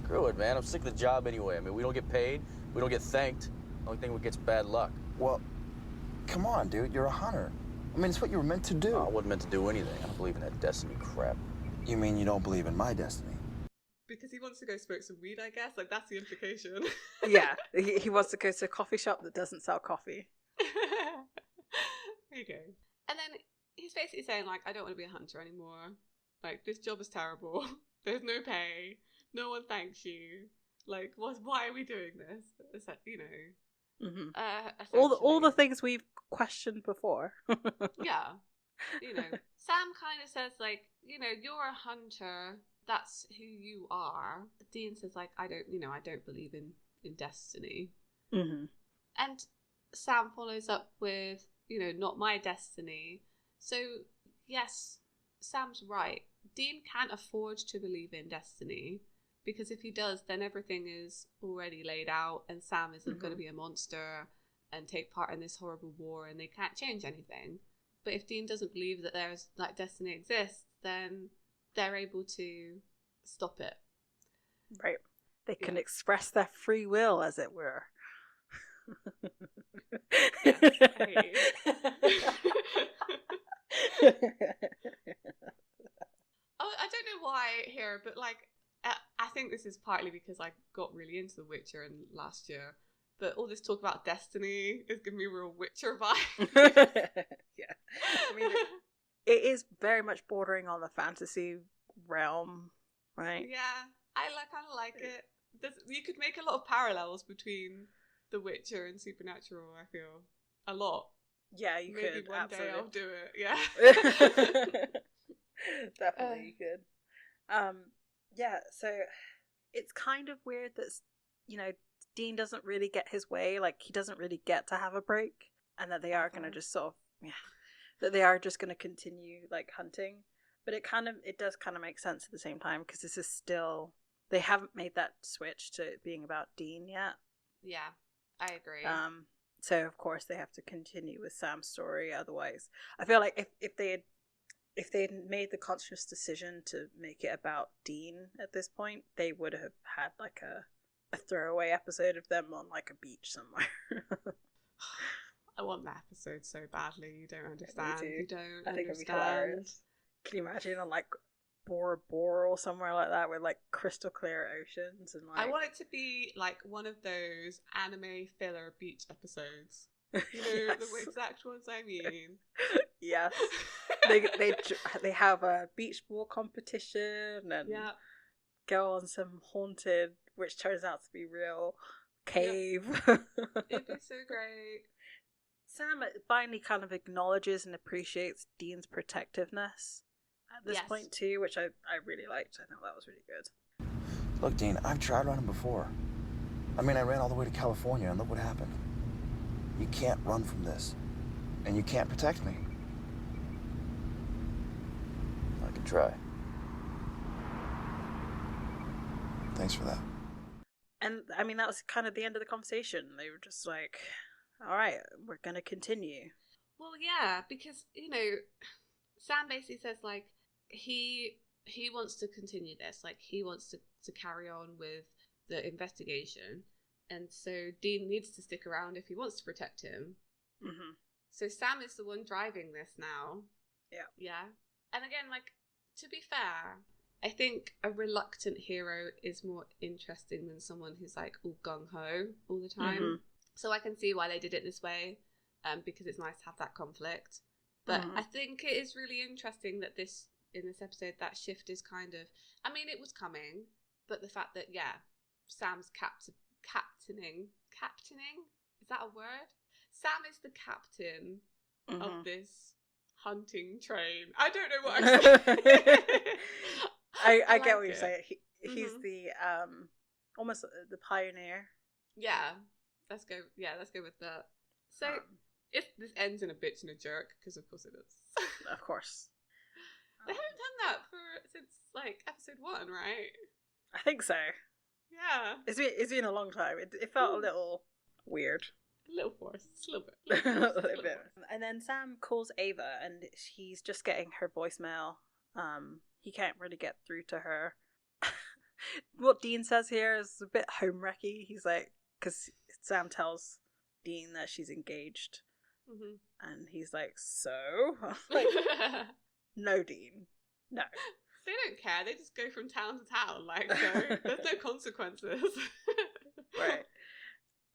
Screw it, man. I'm sick of the job anyway. I mean, we don't get paid. We don't get thanked. The only thing we get's bad luck. Well, come on, dude. You're a hunter. I mean, it's what you were meant to do. I wasn't meant to do anything. I don't believe in that destiny crap. You mean you don't believe in my destiny? Because he wants to go smoke some weed, I guess. Like, that's the implication. Yeah, he wants to go to a coffee shop that doesn't sell coffee. There you go. And then he's basically saying, like, I don't want to be a hunter anymore. Like, this job is terrible. There's no pay. No one thanks you. Like, why are we doing this? It's like, you know. All the things we've questioned before. Yeah. You know, Sam kind of says, like, you know, you're a hunter. That's who you are. Dean says, like, I don't believe in destiny. Mm-hmm. And Sam follows up with, you know, not my destiny. So, yes, Sam's right. Dean can't afford to believe in destiny, because if he does, then everything is already laid out, and Sam isn't going to be a monster and take part in this horrible war, and they can't change anything. But if Dean doesn't believe that there's, like, destiny exists, then they're able to stop it. Right. They can express their free will, as it were. I don't know why here, but like I think this is partly because I got really into The Witcher last year. But all this talk about destiny is giving me a real Witcher vibe. Yeah, I mean, it is very much bordering on the fantasy realm, right? Yeah, I kind of like it. You could make a lot of parallels between The Witcher and Supernatural. I feel a lot. Yeah, you Maybe could. one absolutely. day I'll do it. Yeah. Definitely you could. Yeah, so it's kind of weird that, you know, Dean doesn't really get his way. Like, he doesn't really get to have a break, and that they are going to just sort of, that they are just going to continue, like, hunting. But it does kind of make sense at the same time, because this is still, they haven't made that switch to it being about Dean yet. Yeah, I agree. So of course they have to continue with Sam's story. Otherwise, I feel like if they had made the conscious decision to make it about Dean at this point, they would have had like a throwaway episode of them on like a beach somewhere. I want that episode so badly. You don't understand. You don't I think understand. it'd be hilarious. Can you imagine on like Bora Bora or somewhere like that with like crystal clear oceans and like... I want it to be like one of those anime filler beach episodes. You know, Yes. the exact ones I mean. Yes. they have a beach ball competition and go on some haunted, which turns out to be real, cave. It'd be so great. Sam finally kind of acknowledges and appreciates Dean's protectiveness at this point too, which I really liked. I thought that was really good. Look, Dean, I've tried running before. I mean, I ran all the way to California, and look what happened. You can't run from this, and you can't protect me. I can try. Thanks for that. And I mean, that was kind of the end of the conversation. They were just like, all right, we're going to continue. Well, yeah, because, you know, Sam basically says, like, he wants to continue this. Like, he wants to carry on with the investigation. And so Dean needs to stick around if he wants to protect him. Mm-hmm. So Sam is the one driving this now. Yeah. Yeah. And again, like, to be fair, I think a reluctant hero is more interesting than someone who's, like, all gung-ho all the time. Mm-hmm. So I can see why they did it this way, because it's nice to have that conflict. But I think it is really interesting that in this episode, that shift is kind of... I mean, it was coming, but the fact that, Sam's captaining? Is that a word? Sam is the captain of this hunting train. I don't know what I'm saying. I get what you're saying. He's the almost the pioneer. Yeah, let's go with that. So if this ends in a bitch and a jerk, because of course it is. Of course. They haven't done that since like episode 1, right? I think so. Yeah. It's been a long time. It felt a little weird. A little forced. A little bit. A little bit. And then Sam calls Ava and he's just getting her voicemail. He can't really get through to her. What Dean says here is a bit home-wrecky. He's like, because Sam tells Dean that she's engaged. Mm-hmm. And he's like, so? Like, no, Dean. No. They don't care. They just go from town to town. Like, so there's no consequences. Right.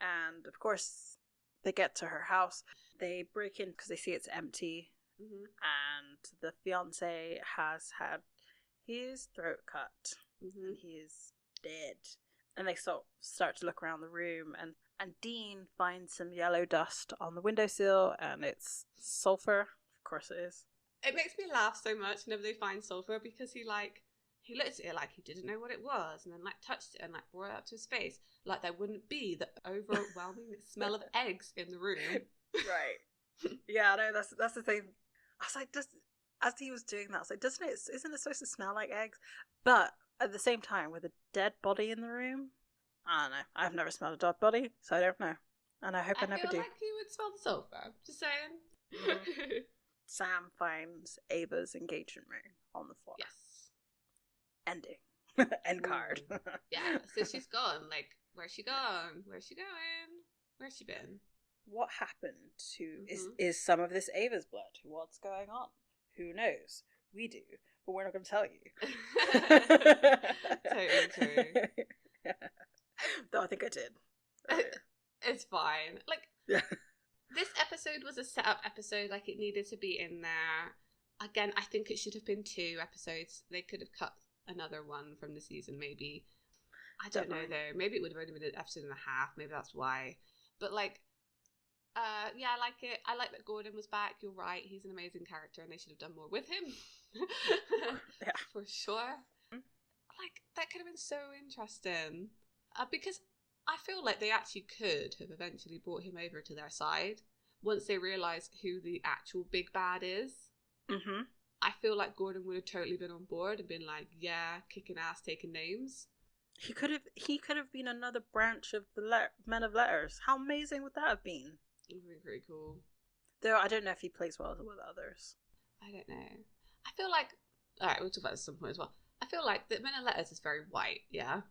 And, of course, they get to her house. They break in because they see it's empty. Mm-hmm. And the fiancé has had his throat cut. Mm-hmm. And he is dead. And they start to look around the room. And Dean finds some yellow dust on the windowsill. And it's sulfur. Of course it is. It makes me laugh so much whenever they find sulfur, because he looked at it like he didn't know what it was, and then like touched it and like brought it up to his face, like there wouldn't be the overwhelming smell of eggs in the room. Right. Yeah, no, that's the thing. I was like, as he was doing that, I was like, isn't it supposed to smell like eggs? But at the same time, with a dead body in the room, I don't know. I've never smelled a dead body, so I don't know. And I hope I never do. I feel like he would smell the sulfur. Just saying. Mm-hmm. Sam finds Ava's engagement ring on the floor. Yes. Ending. End card. Yeah, so she's gone. Like, where's she gone? Where's she going? Where's she been? What happened to... Is some of this Ava's blood? What's going on? Who knows? We do, but we're not going to tell you. Totally true. Though I think I did. It's fine. Like... Yeah. This episode was a setup episode, like it needed to be in there. Again, I think it should have been 2 episodes. They could have cut another one from the season, maybe. I don't know, though. Maybe it would have only been an episode and a half. Maybe that's why. But, like, Yeah, I like it. I like that Gordon was back. You're right. He's an amazing character, and they should have done more with him. Yeah, for sure. Like that could have been so interesting. Because I feel like they actually could have eventually brought him over to their side once they realised who the actual big bad is. Mm-hmm. I feel like Gordon would have totally been on board and been like, yeah, kicking ass, taking names. He could have been another branch of the Men of Letters. How amazing would that have been? It would be pretty cool. Though I don't know if he plays well with others. I don't know. I feel like... Alright, we'll talk about this at some point as well. I feel like the Men of Letters is very white, yeah?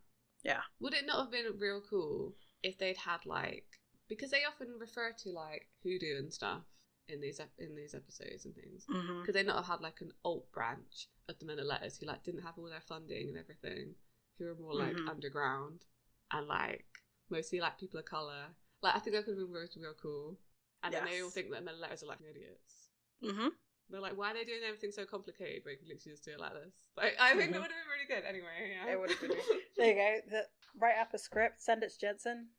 Yeah. Would it not have been real cool if they'd had, like... Because they often refer to, like, hoodoo and stuff in these episodes and things. Mm-hmm. Could they not have had, like, an alt branch of the Men of Letters who, like, didn't have all their funding and everything? Who were more, like, underground and, like, mostly, like, people of colour. Like, I think that could have been real cool. And then they all think that Men of Letters are, like, idiots. Mm-hmm. They're like, why are they doing everything so complicated when you can literally just do it like this? Like, I think that would have been really good. Anyway, yeah. It would have been. There you go. Write up a script, send it to Jensen,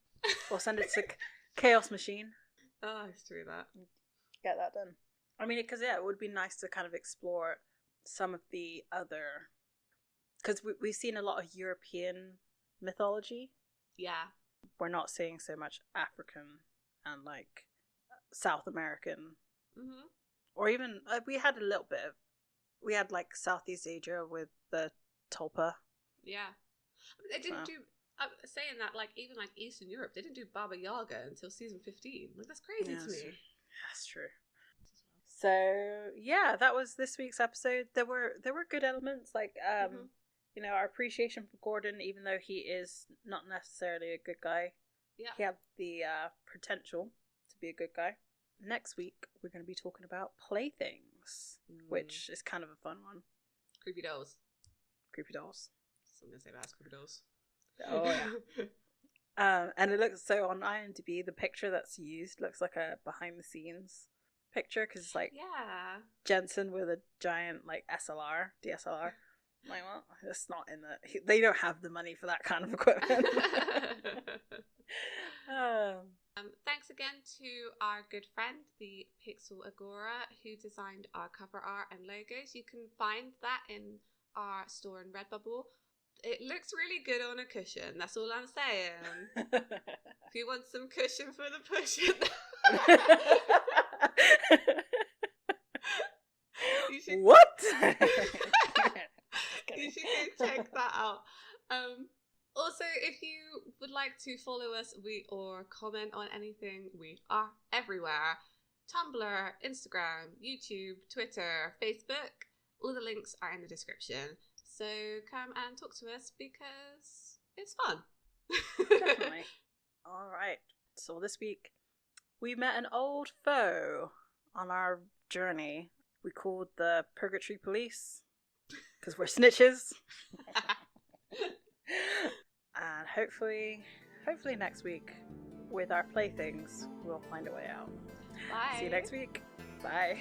or send it to Chaos Machine. Oh, I used to do that. Get that done. I mean, because it would be nice to kind of explore some of the other... Because we've seen a lot of European mythology. Yeah. We're not seeing so much African and, like, South American. Mm-hmm. Or even, we had a little bit of... We had, like, Southeast Asia with the Tulpa. Yeah. I mean, they didn't do... saying that, like, even, like, Eastern Europe, they didn't do Baba Yaga until season 15. Like, that's crazy to me. That's true. So, yeah, that was this week's episode. There were good elements, like, you know, our appreciation for Gordon, even though he is not necessarily a good guy. Yeah. He had the potential to be a good guy. Next week, we're going to be talking about playthings, which is kind of a fun one. Creepy dolls. Creepy dolls. So I'm going to say that's creepy dolls. Oh, yeah. And it looks so on IMDb, the picture that's used looks like a behind the scenes picture because it's like Jensen with a giant like DSLR. I'm like, well, it's not in the. They don't have the money for that kind of equipment. Thanks again to our good friend, the Pixel Agora, who designed our cover art and logos. You can find that in our store in Redbubble. It looks really good on a cushion. That's all I'm saying. If you want some cushion for the pushing, you should... What? You should go check that out. Also, if you would like to follow us or comment on anything, we are everywhere. Tumblr, Instagram, YouTube, Twitter, Facebook. All the links are in the description. So come and talk to us because it's fun. Definitely. All right. So this week we met an old foe on our journey. We called the Purgatory Police because we're snitches. And hopefully next week with our playthings, we'll find a way out. Bye. See you next week. Bye.